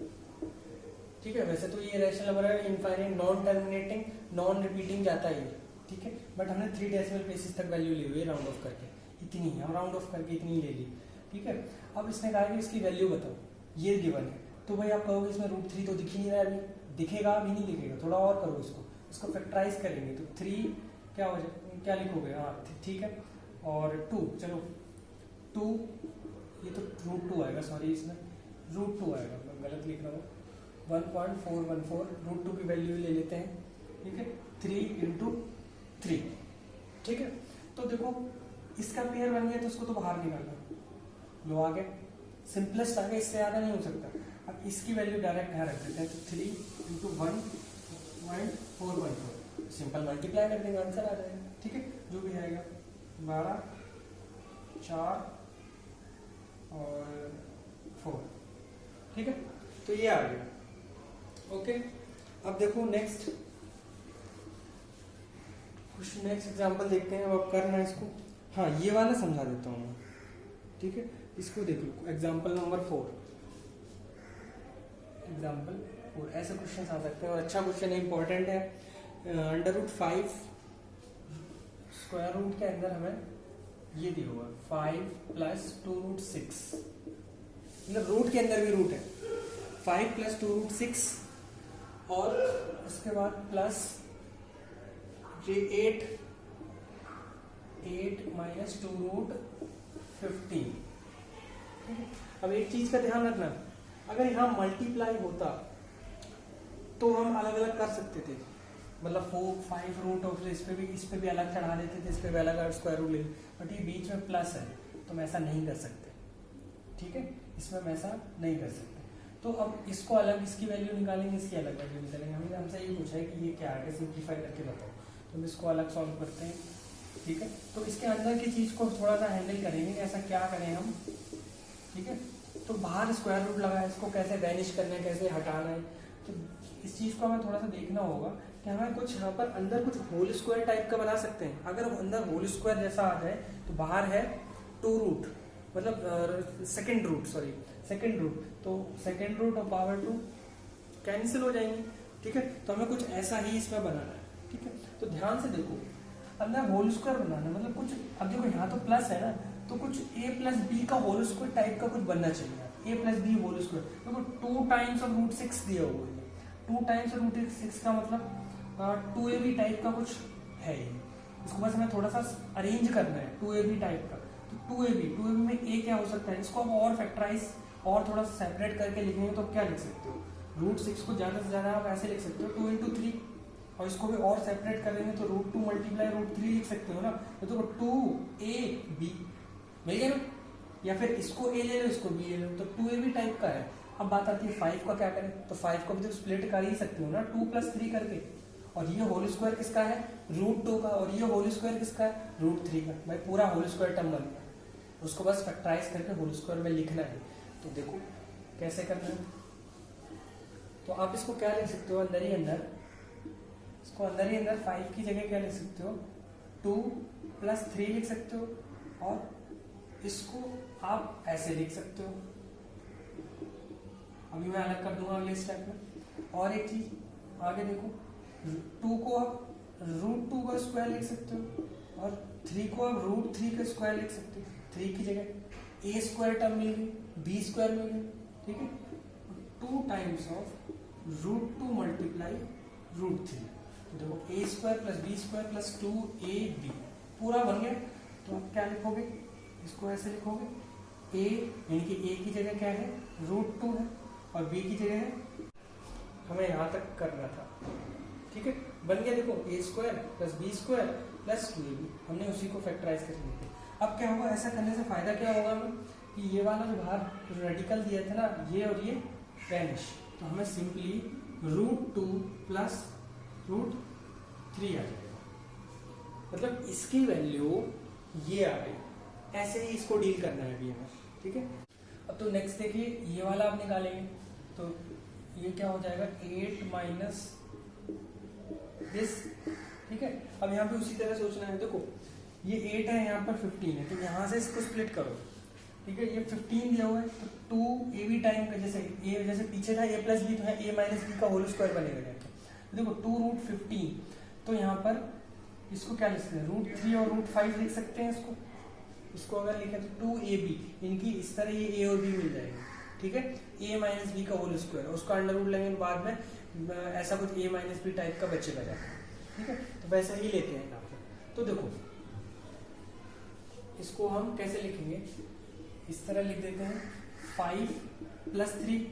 ठीक है। वैसे तो ये रैशनल नंबर है, infinite, non terminating, non repeating जाता है, ठीक है। बट हमने 3 डेसिमल प्लेसेस तक वैल्यू ली हुई है राउंड ऑफ करके, इतनी हम राउंड ऑफ करके इतनी ले ली, ठीक है। अब इसने कहा कि इसकी वैल्यू बताओ, ये गिवन है, तो भाई आप कहोगे इसमें √3 तो दिख ही नहीं रहा है, अभी दिखेगा, अभी नहीं दिखेगा, थोड़ा और करो इसको फैक्टराइज करेंगे तो 3 क्या हो जाए, क्या लिखोगे, हाँ ठीक है, और 2, चलो 2, ये तो √2 आएगा, सॉरी इसमें √2 आएगा, मैं गलत लिख रहा हूँ, 1.414 √2 की वैल्यू ले लेते हैं, ठीक है। 3 × 3, ठीक है। तो देखो इसका पेयर बन गया, तो उसको तो बाहर निकालना, लो आ गया, सिंपलेस्ट आ गया, इससे ज़्यादा नहीं हो सकता। अब इसकी वैल्यू डायरेक्ट यहाँ रख देते हैं, तो 3 × 1.414, सिंपल मल्टीप्लाई कर देंगे, आंसर आ जाएगा, ठीक है। जो भी आएगा 12 4 और 4, ठीक है। तो ये आ गया, ओके, अब देखो नेक्स्ट एग्जांपल देखते हैं। अब करना है इसको, हाँ ये वाला समझा देता हूँ मैं, ठीक है। इसको देख लो, एग्जांपल नंबर 4, एग्जांपल 4 ऐसे क्वेश्चन आ सकते हैं और अच्छा क्वेश्चन है, इंपॉर्टेंट है। √5 स्क्वायर रूट के अंदर हमें ये दिया हुआ 5 + 2√6, मतलब रूट के अंदर भी रूट है, 5 + 2√6 और उसके बाद प्लस 8 - 2√15। अब एक चीज का ध्यान रखना, अगर यहाँ मल्टीप्लाई होता तो हम अलग अलग कर सकते थे, मतलब 4 5 रूट और इस पे भी अलग चढ़ा देते थे, इस पे भी अलग स्क्वायर रूट ले, बट ये बीच में प्लस है तो हम ऐसा नहीं कर सकते, ठीक है। इसमें हम ऐसा नहीं कर सकते। तो अब इसको अलग, इसकी वैल्यू निकालेंगे, इसकी अलग वैल्यू निकालेंगे। हमने हमसे ये पूछा है कि ये क्या है, सिंप्लीफाई करके बताओ, तो हम इसको अलग सॉल्व करते हैं, ठीक है। तो इसके अंदर की चीज को थोड़ा सा हैंडल करेंगे, ऐसा क्या करें हम, ठीक है। तो बाहर स्क्वायर रूट लगा है, इसको कैसे वैनिश करना है, कैसे हटाना है, तो इस चीज को हमें थोड़ा सा देखना होगा कि हमें कुछ यहाँ पर अंदर कुछ होल स्क्वायर टाइप का बना सकते हैं। अगर अंदर होल स्क्वायर जैसा आ जाए तो बाहर है 2 रूट, मतलब सेकंड रूट, तो सेकंड रूट और पावर 2 कैंसिल हो जाएंगे, ठीक है। तो हमें कुछ ऐसा ही इसमें बनाना है, ठीक है। तो ध्यान से देखो, अंदर होल स्क्वायर बनाना है, मतलब कुछ, अब देखो यहाँ तो प्लस है ना, तो कुछ a + b का होल स्क्वायर टाइप का कुछ बनना चाहिए, a + b होल स्क्वायर। देखो 2 टाइम्स √6 दिया हुआ है, 2 टाइम्स √6 का मतलब 2ab टाइप का कुछ है ये। इसको बस हमें थोड़ा सा अरेंज करना है 2ab टाइप का। तो 2ab में a क्या हो सकता है, इसको हम और फैक्टराइज और थोड़ा सा सेपरेट करके लिखेंगे तो क्या लिख सकते हो, √6 को ज्यादा से ज्यादा आप ऐसे लिख सकते हो 2 × 3, और इसको भी और सेपरेट करेंगे तो √2 × √3 लिख सकते हो ना। तो देखो 2ab मिल गया ना, या फिर इसको a ले लो, इसको b ले लो, तो 2ab टाइप का है। अब बात आती है 5 का क्या करें, तो 5 को भी तो स्प्लिट कर ही सकते हो ना 2 + 3 करके, और ये होल स्क्वायर किसका है, √2 का, और ये होल स्क्वायर किसका है, √3 का। भाई पूरा होल स्क्वायर टर्म बन गया, उसको बस फैक्टराइज करके होल स्क्वायर में लिखना है। तो देखो कैसे करना है, तो आप इसको क्या लिख सकते हो, अंदर ही अंदर, इसको अंदर ही अंदर 5 की जगह क्या लिख सकते हो, 2 + 3 लिख सकते हो, और इसको आप ऐसे लिख सकते हो। अभी मैं अलग कर दूंगा अगले स्टेप में। और एक चीज आगे देखो, 2 को आप √2 का स्क्वायर लिख सकते हो, और 3 को आप √3 का स्क्वायर लिख सकते हो। 3 की जगह a स्क्वायर टर्म मिल गई, b स्क्वायर मिल गई, ठीक है। 2 टाइम्स ऑफ √2 × √3, तो देखो a square + b square + 2ab पूरा बन गया। तो आप क्या लिखोगे, इसको ऐसे लिखोगे, a यानी कि a की जगह क्या है, √2 है, और b की जगह है, हमें यहाँ तक करना था, ठीक है। बन गया, देखो a square + b square + 2ab, हमने उसी को फैक्टराइज कर लिया। अब क्या होगा, ऐसा करने से फायदा क्या होगा हमें, कि ये वाला जो बाहर रेडिकल दिया था ना, ये और ये वैनिश, तो हमें सिंपली √2 + √3 आ जाएगा, मतलब इसकी वैल्यू ये आ गई। ऐसे ही इसको डील करना है अभी हमें, ठीक है। अब तो नेक्स्ट देखिए, ये वाला आप निकालेंगे तो ये क्या हो जाएगा, 8 - दिस, ठीक है। अब यहाँ पे उसी तरह सोचना है, देखो ये 8 है, यहाँ पर 15 है, तो यहाँ से इसको स्प्लिट करो, ठीक है। ये 15 दिया हुआ है, तो 2ab टाइम का, जैसे पीछे था a + b, तो है a - b का होल स्क्वायर बनेगा यहाँ पे। देखो 2√15, तो यहाँ पर इसको क्या लिख सकते हैं, √3 और √5 लिख सकते हैं इसको अगर लिखे तो 2ab, इनकी इस तरह ये a और b मिल जाएगा, ठीक है। a - b का होल स्क्वायर, उसका अंडर रूट लेंगे बाद में, ऐसा कुछ a - b टाइप का बचेगा जाएगा, ठीक है। तो वैसे ही लेते हैं यहाँ पे। तो देखो इसको हम कैसे लिखेंगे, इस तरह लिख देते हैं 5 + 3,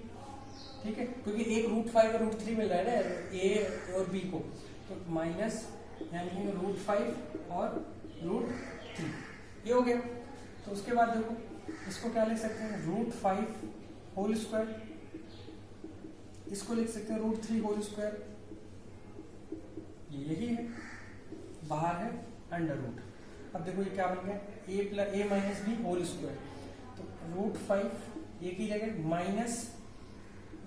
ठीक है, क्योंकि एक √5 और √3 मिल रहा है ना a और b को, तो माइनस यानी √5 और √3, ये हो गया। तो उसके बाद देखो इसको क्या लिख सकते हैं, √5 होल स्क्वायर, इसको लिख सकते हैं √3 होल स्क्वायर, ये यही है, बाहर है अंडर रूट। अब देखो ये क्या बन गया, a - b होल स्क्वायर, तो √5 a की जगह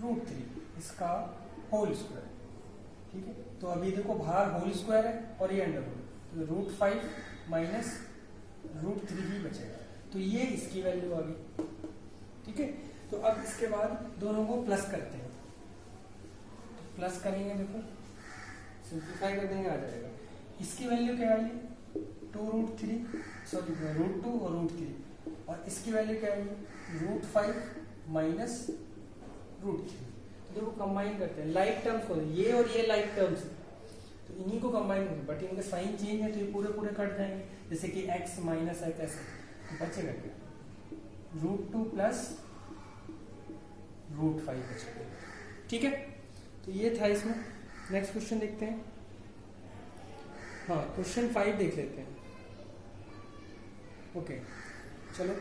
-√3 इसका होल स्क्वायर, ठीक है। तो अभी देखो बाहर होल स्क्वायर है और ये अंडर रूट, तो √5 माइनस √3 ही बचेगा, तो ये इसकी वैल्यू आ गई, ठीक है। तो अब इसके बाद दोनों को प्लस करते हैं, तो प्लस करेंगे, देखो सिंप्लीफाई कर देंगे, आ जाएगा। इसकी वैल्यू क्या आई, 2√3 सॉरी √2 और √3, और इसकी वैल्यू क्या आई, √5 माइनस √3। तो देखो कंबाइन करते हैं, लाइक टर्म्स को, ये और ये लाइक टर्म्स है, तो इन्हीं को कंबाइन करें, बट इनका साइन चेंज है तो ये पूरे पूरे कट जाएंगे, जैसे कि x माइनस x ऐसे, तो बचेगा क्या, √2 प्लस √5 बचेगा, ठीक है। तो ये था इसमें। नेक्स्ट क्वेश्चन देखते हैं, हाँ क्वेश्चन 5 देख लेते हैं। ओके चलो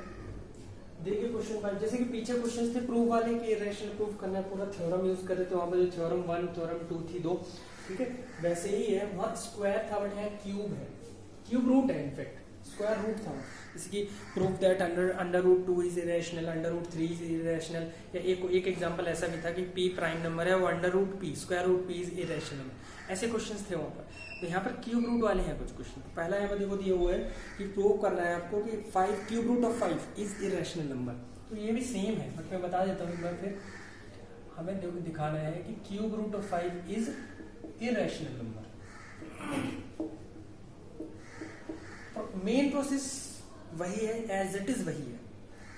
देखिए क्वेश्चन 5, जैसे कि पीछे क्वेश्चन थे प्रूफ वाले कि इरेशनल प्रूफ करना है, पूरा थ्योरम यूज कर रहे थे, वहां पर जो थ्योरम 1 थ्योरम 2 थी 2, ठीक है, वैसे ही है। वहां स्क्वायर था बट यहाँ क्यूब है, क्यूब रूट है, इनफैक्ट स्क्वायर रूट था, जैसे कि प्रूफ दैट अंडर√2 इज इरेशनल, अंडर√3 इज इरेशनल, या एक एग्जांपल ऐसा भी था कि p प्राइम नंबर है वो अंडर√p square root p is irrational, ऐसे क्वेश्चंस थे वहां पर। तो यहाँ पर क्यूब रूट वाले हैं कुछ क्वेश्चन। पहला यहाँ पर देखो दिया हुआ है कि प्रूव करना है आपको कि 5 cube root of 5 is irrational number, तो ये भी सेम है, बट मैं बता देता हूँ एक बार फिर। हमें देखो दिखाना है कि cube root of 5 is irrational number. Main process वही है, एज इट इज वही है,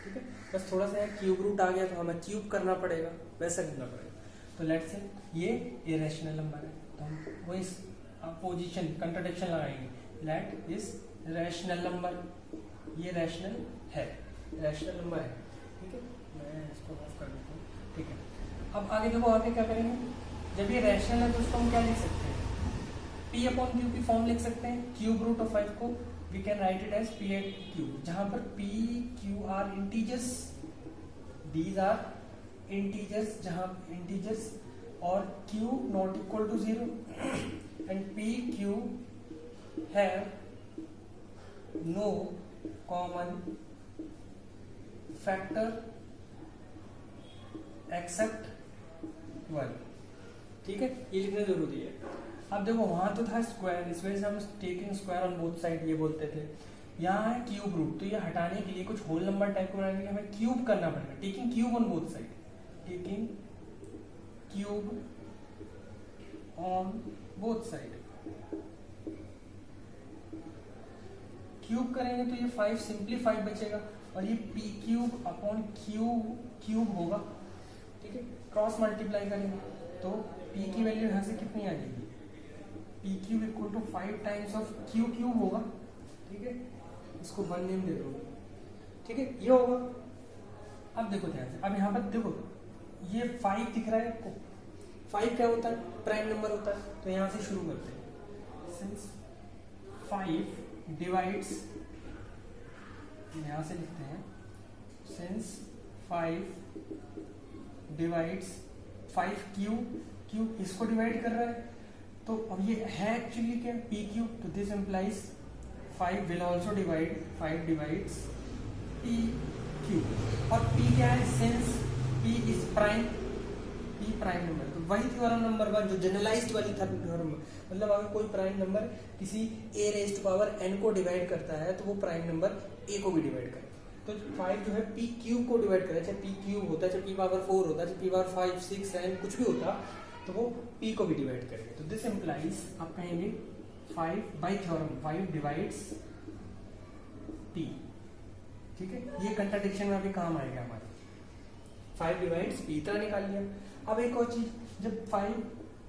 ठीक है, बस थोड़ा सा क्यूब रूट आ गया तो हमें क्यूब करना पड़ेगा, वैसा करना पड़ेगा। तो लेट्स से ये इरेशनल नंबर है, तो हम वही पोजीशन कंट्राडिक्शन लगाएंगे, लेट इज रैशनल नंबर, ये रैशनल है, रैशनल नंबर है, ठीक है। मैं इसको ऑफ कर देता हूँ, ठीक है। अब आगे देखो, आगे क्या करेंगे, जब ये रैशनल है तो उसको हम क्या लिख सकते हैं, p/q की फॉर्म लिख सकते हैं। क्यूब रूट ऑफ 5 को we can write it as p/q, जहां पर p q are integers, these are integers, जहां इंटीजर्स, और q not equal to 0 and p q have no common factor except 1, ठीक है, ये लिखना जरूरी है। अब देखो वहां तो था स्क्वायर, इस वजह से हम taking square on both side ये बोलते थे। यहाँ है क्यूब रूट, तो ये हटाने के लिए कुछ होल नंबर टाइप को बनाने के लिए हमें क्यूब करना पड़ेगा, taking cube on both side, taking cube on both side. Cube करेंगे तो ये 5 सिंपली 5 बचेगा, और ये p³ अपॉन क्यूब होगा, ठीक है। क्रॉस मल्टीप्लाई करेंगे तो p की वैल्यू यहाँ से कितनी आ जाएगी, p³ equal to 5 times of q³ होगा, ठीक है। इसको 1 नेम दे दो, ठीक है, ये होगा। अब देखो ध्यान से, अब यहाँ पर देखो ये 5 दिख रहा है आपको, 5 क्या होता है, प्राइम नंबर होता है, तो यहाँ से शुरू करते हैं। सिंस 5 डिवाइड्स, यहाँ से लिखते हैं, सिंस 5 डिवाइड्स 5 क्यूब इसको डिवाइड कर रहा है, तो अब ये है एक्चुअली क्या, p³, तो this implies 5 will also divide, 5 divides p³ और p क्या है, since p is prime, p prime number, तो वही थ्योरम नंबर 1 जो जनरलाइज्ड वाली थ्योरम, मतलब अगर कोई प्राइम नंबर किसी a⁴n को डिवाइड करता है तो वो प्राइम नंबर a को भी डिवाइड करेगा। तो 5 जो है p³ को डिवाइड करे, चाहे p³ होता है, चाहे p⁴ होता है, चाहे p⁵, 6, 7 कुछ भी होता, तो वो p को भी डिवाइड करेगा। तो दिस इंप्लाइज आप कहेंगे 5 बाई थ्योरम 5 डिवाइड्स p, ठीक है। ये कंट्राडिक्शन में अभी काम आएगा हमारे, 5 डिवाइड्स p, इतना निकाल लिया। अब एक और चीज, जब 5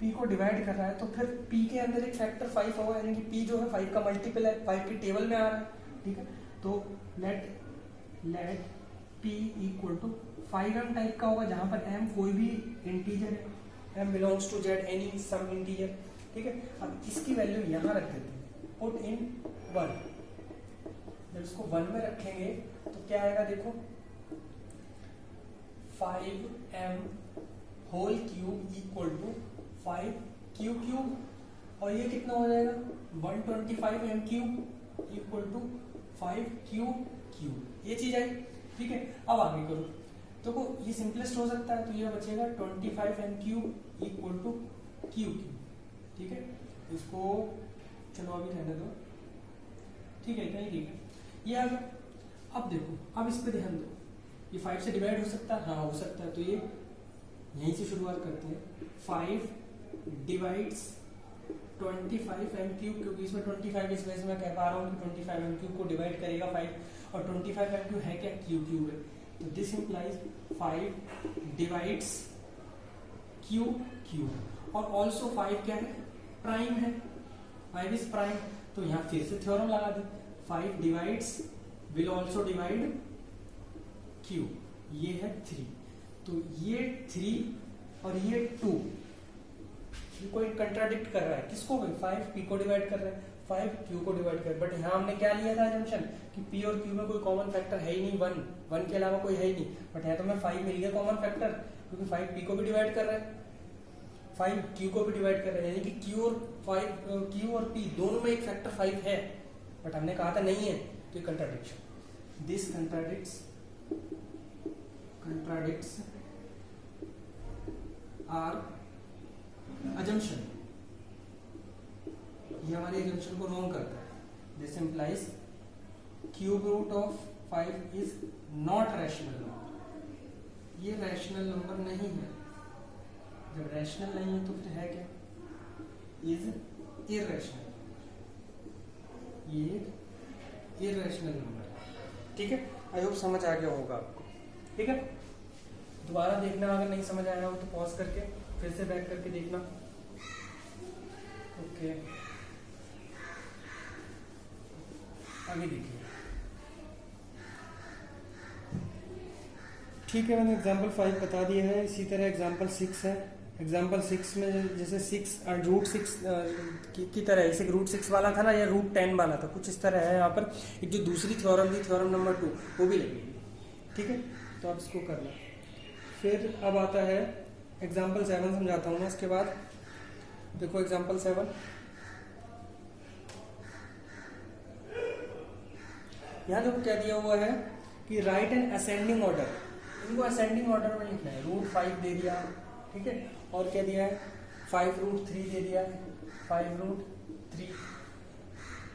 p को डिवाइड कर रहा है तो फिर p के अंदर एक फैक्टर 5 होगा, यानी कि p जो है 5 का मल्टीपल है, 5 की टेबल में आ रहा है, ठीक है। तो let p equal to 5m type का होगा, जहां पर m कोई भी इंटीजर है, m belongs to z any some integer, ठीक है। अब इसकी वैल्यू यहां रख देते हैं, पुट इन 1, जब इसको 1 में रखेंगे तो क्या आएगा, देखो 5m whole cube equal to 5 q³, और ये कितना हो जाएगा 125m³ इक्वल टू 5 q³, ये चीज आई, ठीक है। अब आगे करो, देखो ये सिंपलेस्ट हो सकता है, तो ये बचेगा 25m³ equal to Q Q. ठीक है, इसको चलो अभी रहने दो। ठीक है, कहीं ठीक है, ये आ गया। अब देखो, अब इस पे ध्यान दो, ये 5 से डिवाइड हो सकता है? हाँ हो सकता है। तो ये यहीं से शुरुआत करते हैं। 5 डिवाइड्स 25 एम क्यूब, क्योंकि इसमें 25 इस वजह से मैं कह पा रहा हूँ कि 25 एम क्यूब को डिवाइड करेगा 5, और 25 एम क्यूब है क्या? क्यू क्यूब है। तो this implies 5 divides Q cube, और ऑल्सो 5 क्या है? प्राइम है, 5 इज प्राइम। तो यहाँ फिर से थ्योरम लगा दे, 5 divides will also divide Q, ये है 3। तो ये 3 और ये 2, ये कोई कंट्राडिक्ट कर रहा है। किसको? 5 पी को डिवाइड कर रहा है, 5 क्यू को डिवाइड कर। बट यहाँ हमने क्या लिया था अजम्पशन कि पी और क्यू में कोई कॉमन फैक्टर है ही नहीं, 1 के अलावा कोई है ही नहीं। बट यहाँ तो मैं 5 मिल गया कॉमन फैक्टर, क्योंकि 5 पी को भी डिवाइड कर रहा है, 5 क्यू को भी डिवाइड कर रहा है, यानी कि क्यू और पी दोनों में एक फैक्टर 5 है। बट हमने कहा था नहीं है, तो contradiction, this contradicts our assumption, ये हमारे assumption को wrong करता है। This implies cube root of 5 is not rational number, ये rational number नहीं है। जब rational नहीं है तो फिर है क्या? is irrational, ये irrational number है। ठीक है, आई होप समझ आ गया होगा आपको। ठीक है, दोबारा देखना, अगर नहीं समझ आया हो तो पॉज करके फिर से बैक करके देखना। ओके, आगे देखिए। ठीक है, मैंने एग्जाम्पल 5 बता दिया है। इसी तरह एग्जाम्पल 6 है। एग्जाम्पल 6 में जैसे 6 रूट 6 की तरह, जैसे रूट 6 वाला था ना, या रूट 10 वाला था, कुछ इस तरह है। यहाँ पर एक जो दूसरी थ्योरम थी, थ्योरम नंबर 2, वो भी लगेगी। ठीक है, तो आप इसको करना। फिर अब आता है एग्जाम्पल 7, समझाता हूँ मैं इसके बाद। देखो एग्जाम्पल 7, यहाँ देखो क्या दिया हुआ है कि राइट एन असेंडिंग ऑर्डर। इनको असेंडिंग ऑर्डर में लिखना है। रूट 5 दे दिया, ठीक है, और क्या दिया है? 5 रूट 3 दे दिया, 5 रूट 3,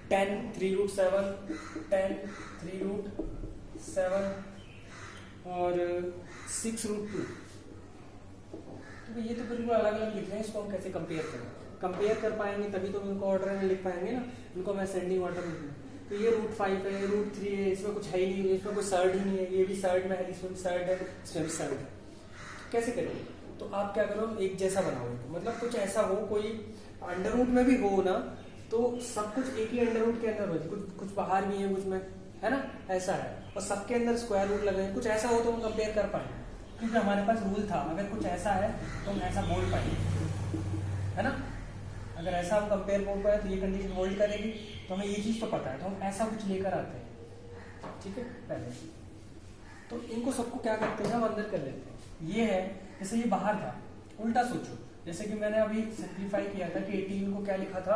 10 3 रूट 7, 10 3 रूट 7, और 6 रूट 2। तो ये तो बिल्कुल अलग अलग लिख रहे हैं। इसको हम कैसे कंपेयर करें? कंपेयर कर पाएंगे तभी तो इनको ऑर्डर में लिख पाएंगे ना। इनको मैं असेंडिंग ऑर्डर में लिखूँ। तो ये रूट 5 है, रूट 3 है, इसमें कुछ है ही नहीं, इसमें कोई सर्ड ही नहीं है। ये भी सर्ड में है, इसमें भी सर्ड है, इसमें भी सर्ड है। कैसे करेंगे? तो आप क्या करो, एक जैसा बनाओगे, मतलब कुछ ऐसा हो, कोई अंडर रूट में भी हो ना, तो सब कुछ एक ही अंडर रूट के अंदर हो, कुछ बाहर भी है, कुछ में है ना, ऐसा है, और सबके अंदर स्क्वायर रूट लगे। कुछ ऐसा हो तो हम कंपेयर कर पाएंगे, क्योंकि हमारे पास रूल था, अगर कुछ ऐसा है तो हम ऐसा बोल पाएंगे, है ना। अगर ऐसा हम कंपेयर बोल पाए तो ये कंडीशन होल्ड करेगी, तो हमें ये चीज़ तो पता है, तो हम ऐसा कुछ लेकर आते हैं। ठीक है, पहले तो इनको सबको क्या करते हैं, हम अंदर कर लेते हैं। ये है, जैसे ये बाहर था, उल्टा सोचो, जैसे कि मैंने अभी सिंप्लीफाई किया था कि 18 को क्या लिखा था,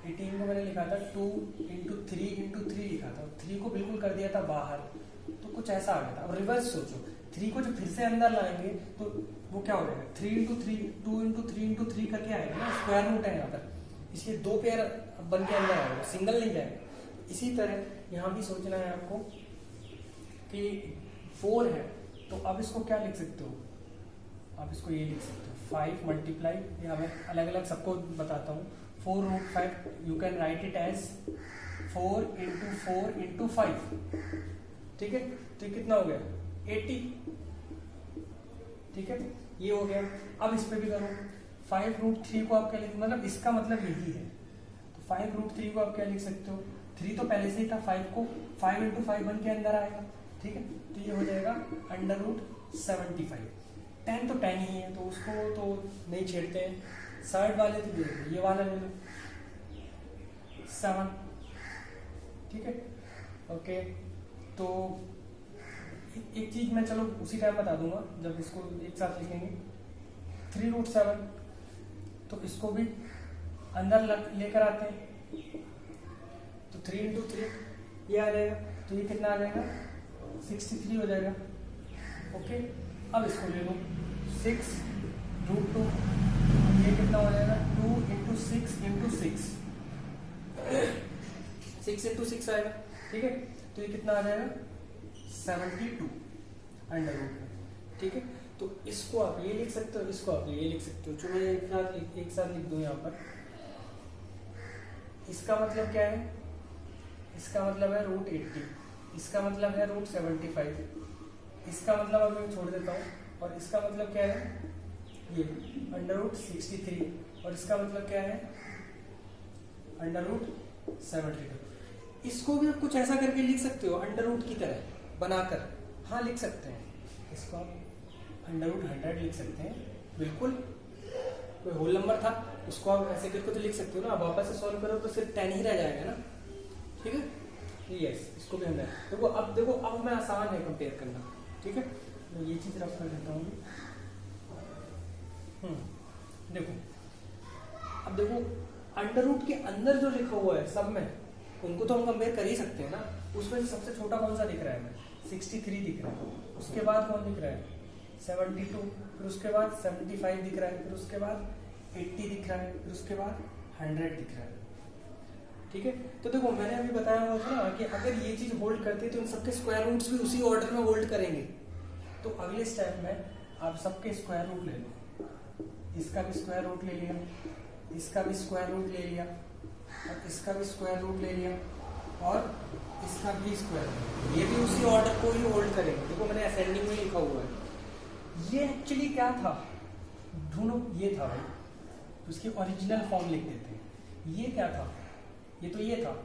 18 को मैंने लिखा था 2 × 3 × 3 लिखा था, 3 को बिल्कुल कर दिया था बाहर, तो कुछ ऐसा आ गया था। अब रिवर्स सोचो, 3 को जब फिर से अंदर लाएंगे तो वो क्या हो जाएगा, 3 × 3 2 × 3 × 3 करके आएगा ना, स्क्वायर रूट है यहाँ पर, इसलिए 2 पेयर बन के अंदर आएगा, सिंगल नहीं जाएगा। इसी तरह यहाँ भी सोचना है आपको कि 4 है, तो अब इसको क्या लिख सकते हो, आप इसको ये लिख सकते हो 5 मल्टीप्लाई, या मैं अलग अलग सबको बताता हूँ, 4 root 5, you can write it as 4 × 4 × 5। ठीक है, तो कितना हो गया, 80। ठीक है, ये हो गया। अब इस पे भी करो, 5 रूट 3 को आप क्या लिख, मतलब इसका मतलब यही है, तो 5 रूट 3 को आप क्या लिख सकते हो, 3 तो पहले से ही था, 5 को 5 × 5 बन के अंदर आएगा। ठीक है, तो ये हो जाएगा √75। 10 तो 10 ही है, तो उसको तो नहीं छेड़ते हैं। सर्ड वाले तो ये वाला ले लो 7। ठीक है, ओके। तो एक चीज मैं चलो उसी टाइम बता दूंगा जब इसको एक साथ लिखेंगे। 3 √7, तो इसको भी अंदर लेकर आते हैं, तो 3 × 3 ये आ जाएगा, तो ये कितना आ जाएगा, 63 हो जाएगा। ओके, अब इसको ले लो 6 √2 ये कितना हो जाएगा 2 इंटू 6 इंटू 6, 6 इंटू 6 आएगा, ठीक है। तो ये कितना आ जाएगा 72 अंडर रूट में, ठीक है। तो इसको आप ये लिख सकते हो, इसको आप ये लिख सकते हो। जो मैं एक साथ लिख दूं यहाँ पर, इसका मतलब क्या है, इसका मतलब है रूट 80, इसका मतलब है रूट 75, इसका मतलब अब मैं छोड़ देता हूँ, और इसका मतलब क्या है ये अंडर रूट 63, और इसका मतलब क्या है अंडर रूट 72। इसको भी आप कुछ ऐसा करके लिख सकते हो, अंडर रूट की तरह बनाकर, हाँ लिख सकते हैं। इसको आप अंडर रूट 100 लिख सकते हैं, बिल्कुल। कोई होल नंबर था उसको आप ऐसे करके तो लिख सकते हो ना। आप वापस से सॉल्व करो तो सिर्फ 10 ही रह जाएगा ना, ठीक है। यस, इसको भी हमने देखो, अब मैं आसान है कंपेयर करना, ठीक है। मैं ये चीज रफ कर देता हूँ। देखो, अब देखो अंडर रूट के अंदर जो लिखा हुआ है सब में, उनको तो हम कंपेयर कर ही सकते हैं ना। उसमें से सबसे छोटा कौन सा दिख रहा है हमें, 63 दिख रहा है। उसके बाद कौन दिख रहा है 72, फिर उसके बाद 75 दिख रहा है, फिर उसके बाद 80 दिख रहा है, फिर उसके बाद 100 दिख रहा है, ठीक है। तो देखो मैंने अभी बताया हुआ था ना कि अगर ये चीज होल्ड करती है तो इन सबके स्क्वायर रूट्स भी उसी ऑर्डर में होल्ड करेंगे। तो अगले स्टेप में आप सबके स्क्वायर रूट ले लो, इसका भी स्क्वायर रूट ले लिया, इसका भी स्क्वायर रूट ले लिया, और इसका भी स्क्वायर रूट ले लिया, और इसका भी स्क्वायर रूट, ये भी उसी ऑर्डर को ही होल्ड करेंगे। देखो मैंने असेंडिंग में लिखा हुआ है। ये एक्चुअली क्या था ढूंढो, ये था भाई, उसकी ओरिजिनल फॉर्म लिख देते हैं। ये क्या था, ये तो ये था,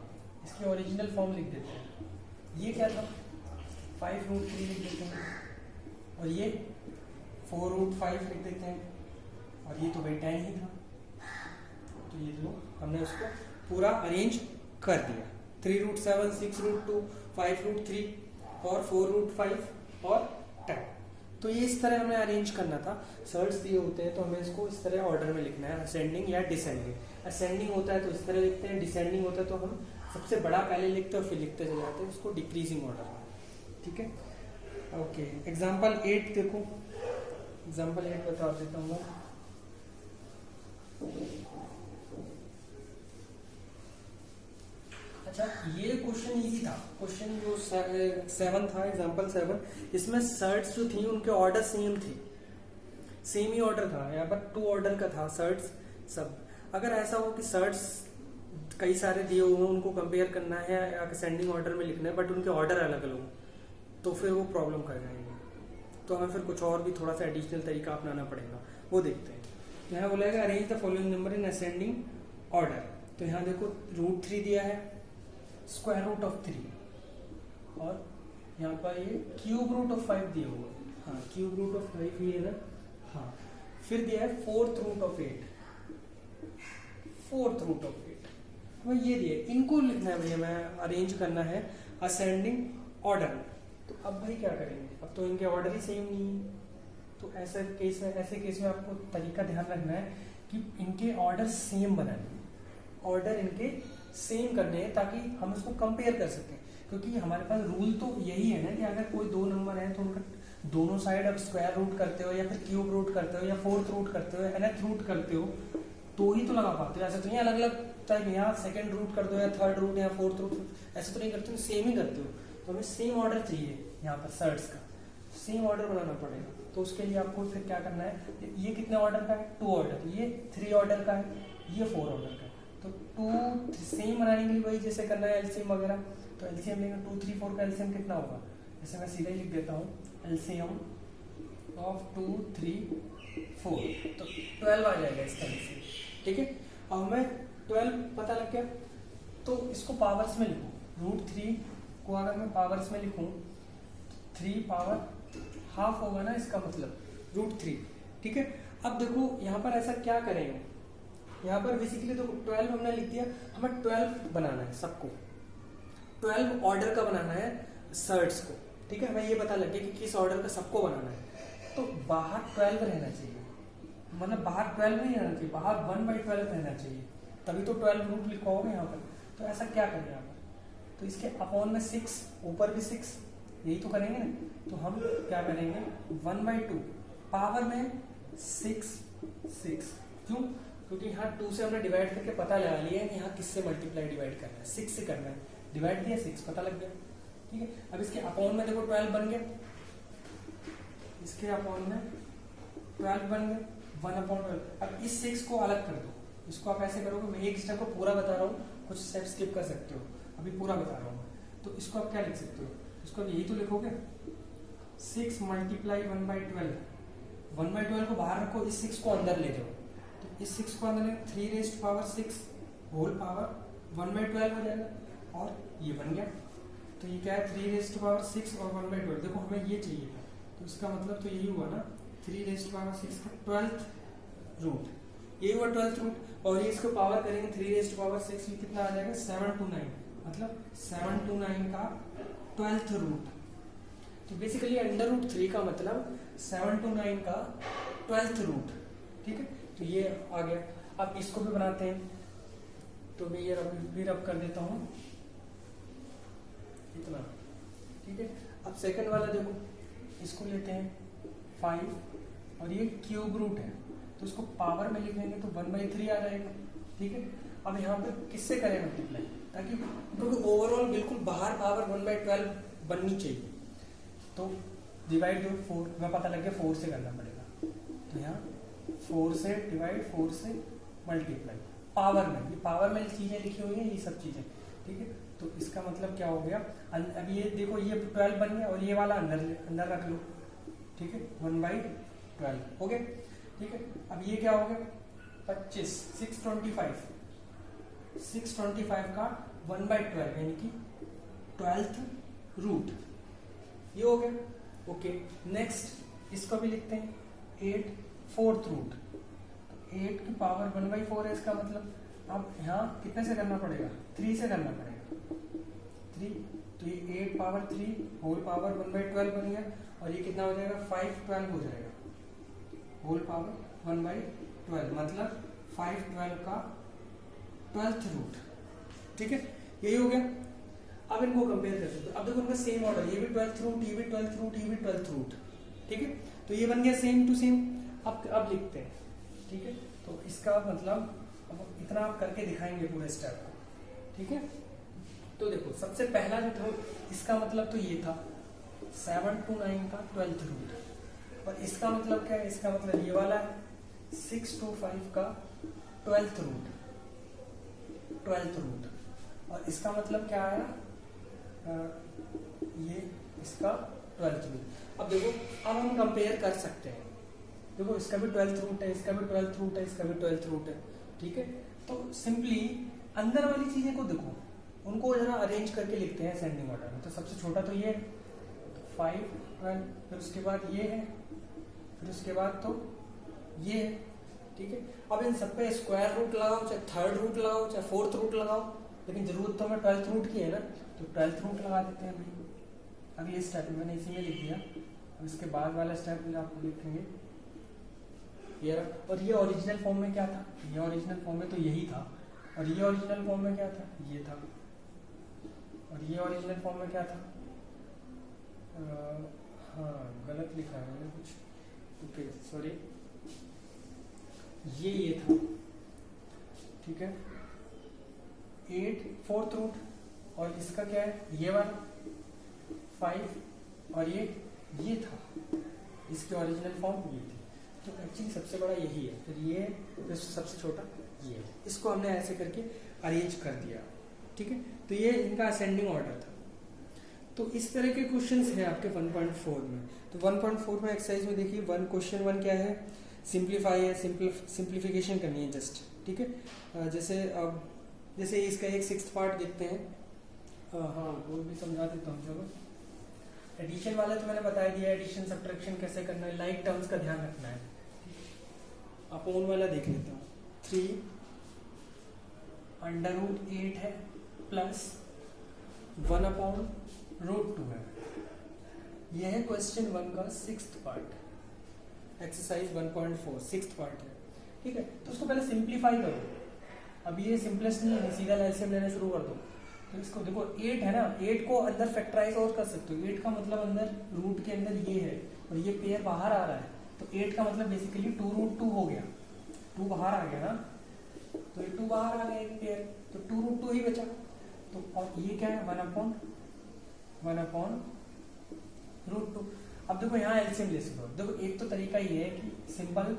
इसकी ओरिजिनल फॉर्म लिख देते हैं। ये क्या था 5 रूट 3 लिख देते हैं, और ये 4 रूट 5 लिख देते हैं, और ये तो भाई 10 ही था। तो ये लो हमने उसको पूरा अरेंज कर दिया, 3 रूट 7, 6 रूट 2, 5 रूट 3 और 4 रूट 5 और 10। तो ये इस तरह हमें अरेंज करना था। सर्ट्स दिए होते हैं तो हमें इसको इस तरह ऑर्डर में लिखना है, असेंडिंग या डिसेंडिंग। असेंडिंग होता है तो इस तरह लिखते हैं, डिसेंडिंग होता है तो हम सबसे बड़ा पहले लिखते हैं और फिर लिखते चले जाते हैं उसको डिक्रीजिंग ऑर्डर में, ठीक है। ओके, एग्जाम्पल 8 देखो, एग्जाम्पल 8 बता देता हूँ। अच्छा, ये क्वेश्चन इजी था। क्वेश्चन जो 7 था, एग्जांपल 7, इसमें सर्ट्स जो थी उनके ऑर्डर सेम थे, सेम ही ऑर्डर था। यहाँ पर 2 ऑर्डर का था सर्ट्स सब। अगर ऐसा हो कि सर्ट्स कई सारे दिए हुए हैं, उनको कंपेयर करना है या असेंडिंग ऑर्डर में लिखना है, बट उनके ऑर्डर अलग अलग हो, तो फिर वो प्रॉब्लम कर जाएंगे। तो हमें फिर कुछ और भी थोड़ा सा एडिशनल तरीका अपनाना पड़ेगा, वो देखते हैं। यहाँ बोलेगा arrange the following number in ascending order. तो यहाँ देखो रूट 3 दिया है, स्क्वायर रूट ऑफ 3, और यहाँ पर ये क्यूब रूट ऑफ 5 दिया हुआ है। हाँ, क्यूब रूट ऑफ 5 ये है ना। हाँ, फिर दिया है 4th root of 8, 4th root of 8, तो ये दिया, इनको लिखना है भैया, मैं अरेंज करना है असेंडिंग ऑर्डर। तो अब भाई क्या करेंगे, अब तो इनके ऑर्डर ही सेम नहीं है। तो ऐसे केस में आपको तरीका ध्यान रखना है कि इनके ऑर्डर सेम बनाने, ऑर्डर इनके सेम करने हैं ताकि हम इसको कंपेयर कर सकें। क्योंकि हमारे पास रूल तो यही है ना कि अगर कोई 2 नंबर है तो उनका दोनों साइड आप स्क्वायर रूट करते हो या फिर क्यूब रूट करते हो या 4th रूट करते हो या nth रूट करते हो तो ही तो लगा पाते हो। ऐसा तो नहीं अलग अलग टाइप, यहाँ 2nd रूट कर दो या 3rd रूट या 4th रूट, ऐसा तो नहीं करते हो, सेम ही करते हो। तो हमें सेम ऑर्डर चाहिए, यहाँ पर सर्ट्स का सेम ऑर्डर बनाना पड़ेगा। तो उसके लिए आपको फिर क्या करना है, ये कितने ऑर्डर का है 2 ऑर्डर, ये 3 ऑर्डर का है, ये 4 ऑर्डर का है। तो 2 सेम बनाने के लिए वही जैसे करना है एलसीएम वगैरह। तो एलसीएम लेंगे 2, 3, 4 का एलसीएम कितना होगा, जैसे मैं सीधा ही लिख देता हूँ एलसीएम ऑफ 2, 3, 4, तो 12 आ जाएगा इसका एलसीएम, ठीक है। अब मैं 12 पता लग गया, तो इसको पावर्स में लिखूँ, रूट 3 को अगर मैं पावर्स में लिखूँ 3 पावर हाफ होगा ना, इसका मतलब रूट 3, ठीक है। अब देखो यहाँ पर ऐसा क्या करेंगे, यहाँ पर बेसिकली तो 12 हमने लिख दिया, हमें 12 बनाना है सबको, 12 ऑर्डर का बनाना है सर्ट्स को, ठीक है। हमें ये पता लग गया कि किस ऑर्डर का सबको बनाना है। तो बाहर 12 रहना चाहिए, मतलब बाहर 12 नहीं रहना चाहिए, बाहर 1/12 रहना चाहिए, तभी तो 12 रूट लिखवाओगे यहाँ पर। तो ऐसा क्या करें यहाँ पर, तो इसके अपॉन में 6, ऊपर भी 6, यही तो करेंगे ना। तो हम क्या करेंगे 1/2 पावर में 6, 6, क्यों? क्योंकि यहाँ 2 से हमने डिवाइड करके पता लगा लिया है कि यहाँ किससे मल्टीप्लाई डिवाइड करना है, 6 से करना है, डिवाइड दिया 6 पता लग गया। ठीक है, अब इसके अपॉन में देखो 12 बन गया, इसके अपॉन में 12 बन गए, 1/12। अब इस 6 को अलग कर दो, इसको आप ऐसे करोगे, मैं एक स्टेप को पूरा बता रहा हूँ, कुछ स्टेप स्किप कर सकते हो, अभी पूरा बता रहा हूँ। तो इसको आप क्या लिख सकते हो, इसको यही तो लिखोगे 6 मल्टीप्लाई 1/12, 1/12 को बाहर रखो, इस 6 को अंदर ले जाओ, तो इस 6 को अंदर 3⁻6 होल पावर 1/12 हो जाएगा, और ये बन गया। तो ये क्या है, 3⁻6 और 1/12। देखो हमें ये चाहिए था, तो इसका मतलब तो यही हुआ ना, 3⁻6 का 12th रूट, ये हुआ 12th रूट, और ये इसको पावर करेंगे 3⁻6, ये कितना आ जाएगा 7 to 9, मतलब 7 to 9 का 12th रूट। तो बेसिकली √3 का मतलब 7 to 9 का 12th रूट। ठीक है, तो ये आ गया। अब इसको भी बनाते हैं, तो मैं ये भी रब कर देता हूँ इतना। ठीक है, अब सेकंड वाला देखो, इसको लेते हैं 5, और ये क्यूब रूट है, तो इसको पावर में लिखेंगे तो 1/3 आ जाएगा। ठीक है, अब यहाँ पे किससे करें मल्टीप्लाई, ताकि क्योंकि ओवरऑल बिल्कुल बाहर पावर 1/12 बननी चाहिए। तो डिवाइड दो 4 में, पता लग गया 4 से करना पड़ेगा, तो यहाँ 4 से डिवाइड, 4 से मल्टीप्लाई, पावर में, ये पावर में चीजें लिखी हुई हैं, ये सब चीजें। ठीक है, तो इसका मतलब क्या हो गया, अब ये देखो ये 12 बन गया, और ये वाला अंदर रख लो। ठीक है, 1/12 हो गया। ठीक है, अब ये क्या हो गया 25, 625 का 1/12 यानी कि 12th रूट, ये हो गया। ओके, नेक्स्ट इसको भी लिखते हैं 8 4th रूट, 8 की पावर 1/4 है, इसका मतलब अब यहाँ कितने से करना पड़ेगा, 3 से करना पड़ेगा, 3, तो ये 8 पावर 3 होल पावर 1/12 बन गया, और ये कितना हो जाएगा 512 हो जाएगा, होल पावर 1/12, मतलब 512 का 12th रूट। ठीक है, यही हो गया। अब इनको कंपेयर कर सकते हो, अब देखो इनका सेम ऑर्डर, ये भी 12th रूट, ये भी 12th रूट, ये भी 12th रूट। ठीक है, तो ये बन गया सेम टू सेम। अब लिखते हैं। ठीक है, तो इसका मतलब अब इतना आप करके दिखाएंगे पूरे स्टेप को। ठीक है, तो देखो सबसे पहला जो था इसका मतलब तो ये था 7 to 9 का 12th रूट, और इसका मतलब क्या है, इसका मतलब ये वाला है 6 to 5 का 12th रूट, और इसका मतलब क्या आया, ये इसका 12th रूट। अब देखो, अब हम कंपेयर कर सकते हैं, देखो इसका भी 12th रूट है, इसका भी 12th रूट है, इसका भी 12th रूट है। ठीक है, तो सिंपली अंदर वाली चीजें को देखो, उनको जरा अरेंज करके लिखते हैं असेंडिंग ऑर्डर में। तो सबसे छोटा तो ये है, 5 12, फिर उसके बाद ये है, फिर उसके बाद तो ये है। ठीक है, अब इन सब पे स्क्वायर रूट लगाओ, चाहे 3rd रूट लगाओ, चाहे 4th रूट लगाओ, लेकिन जरूरत तो हमें 12th रूट की है ना, तो 12th रूट लगा देते हैं भाई। अब ये स्टेप मैंने इसी में लिख दिया, अब इसके बाद वाला स्टेप आपको लिखेंगे ये, और ये ओरिजिनल फॉर्म में क्या था, ये ओरिजिनल फॉर्म में तो यही था, और ये ओरिजिनल फॉर्म में क्या था, ये था, और ये ओरिजिनल फॉर्म में क्या था, हाँ गलत लिखा है मैंने कुछ, ओके सॉरी, ये था। ठीक है, 8 4th रूट, और इसका क्या है, ये वाला 5, और ये था, इसकी ओरिजिनल फॉर्म ये थी। तो एक्चुअली सबसे बड़ा यही है, फिर ये, फिर सबसे छोटा ये है, इसको हमने ऐसे करके अरेंज कर दिया। ठीक है, तो ये इनका असेंडिंग ऑर्डर था। तो इस तरह के क्वेश्चंस हैं आपके 1.4 में। तो 1.4 में एक्सरसाइज में देखिए क्वेश्चन 1 क्या है, सिंप्लीफाई है, सिंप्लीफिकेशन करनी है जस्ट। ठीक है, जैसे इसका एक 6th पार्ट देखते हैं, हाँ वो भी समझा देता हूँ। चलो, एडिशन वाला तो मैंने बता दिया, एडिशन सब्ट्रैक्शन कैसे करना है, लाइक टर्म्स का ध्यान रखना है। अपोन वाला देख लेता हूँ, 3 √8 है प्लस 1/√2 है। यह है क्वेश्चन 1 का 6th part, exercise 1.4 6th part है। ठीक है, तो उसको पहले सिंप्लीफाई करो। अब ये सिंपलेस्ट नहीं है, सीधा एलसीएम लेना शुरू कर दो। तो इसको देखो 8 है ना, 8 को अंदर फैक्टराइज और कर सकते हो। 8 का मतलब अंदर रूट के अंदर ये है, और ये पेयर बाहर आ रहा है, तो 8 का मतलब बेसिकली 2√2 हो गया। 2 बाहर आ गया ना, तो ये 2 बाहर आ गया एक पेयर, तो 2√2 ही बचा। तो और ये क्या है 1/√2। अब देखो यहाँ एलसीएम ले सकते हो। देखो एक तो तरीका ये है कि सिंपल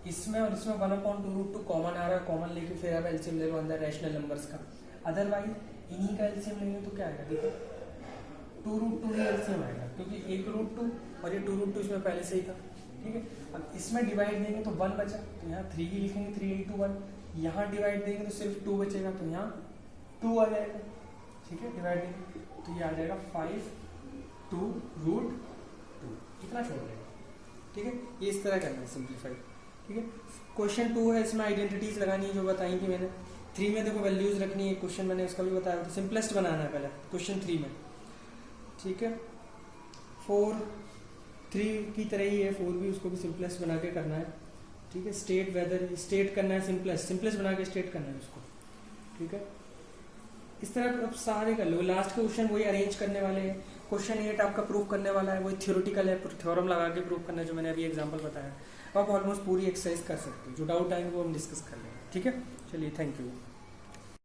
इसमें और इसमें 1/√2 कॉमन आ रहा है, कॉमन लेके फिर आप एलसीएम ले लो अंदर रैशनल नंबर्स का। अदरवाइज इन्हीं का एलसीएम लेंगे तो क्या आएगा, देखो 2√2 ही एलसीएम आएगा, क्योंकि 1√2 और ये 2√2 इसमें पहले से ही था। ठीक है, अब इसमें डिवाइड देंगे तो 1 बचा, तो यहाँ 3 ही लिखेंगे, 3 × 1। यहाँ डिवाइड देंगे तो सिर्फ 2 बचेगा, तो यहाँ 2 आ जाएगा। ठीक है, डिवाइड देंगे तो ये आ जाएगा 5/2√2, कितना छोड़ देगा। ठीक है, ये इस तरह करना है सिंप्लीफाइड। ठीक है, क्वेश्चन 2 है, इसमें आइडेंटिटीज लगानी है जो बताई थी मैंने। 3 में देखो वैल्यूज रखनी है, क्वेश्चन मैंने इसका भी बताया था, सिंपलेस्ट बनाना है पहले क्वेश्चन 3 में। ठीक है, 4 3 की तरह ही है, 4 भी उसको भी सिंपलेस्ट बना के करना है। ठीक है, स्टेट वेदर स्टेट करना है, सिंपलेस्ट बना के स्टेट करना है उसको। ठीक है, इस तरह आप सारे कर लो। लास्ट के क्वेश्चन वही अरेंज करने वाले हैं। क्वेश्चन 8 आपका प्रूव करने वाला है, वही थ्योरेटिकल है, थ्योरम लगा के प्रूव करना है, जो मैंने अभी एग्जांपल बताया। आप ऑलमोस्ट पूरी एक्सरसाइज कर सकते हो, जो डाउट आएंगे वो हम डिस्कस कर लेंगे। ठीक है, चलिए, थैंक यू।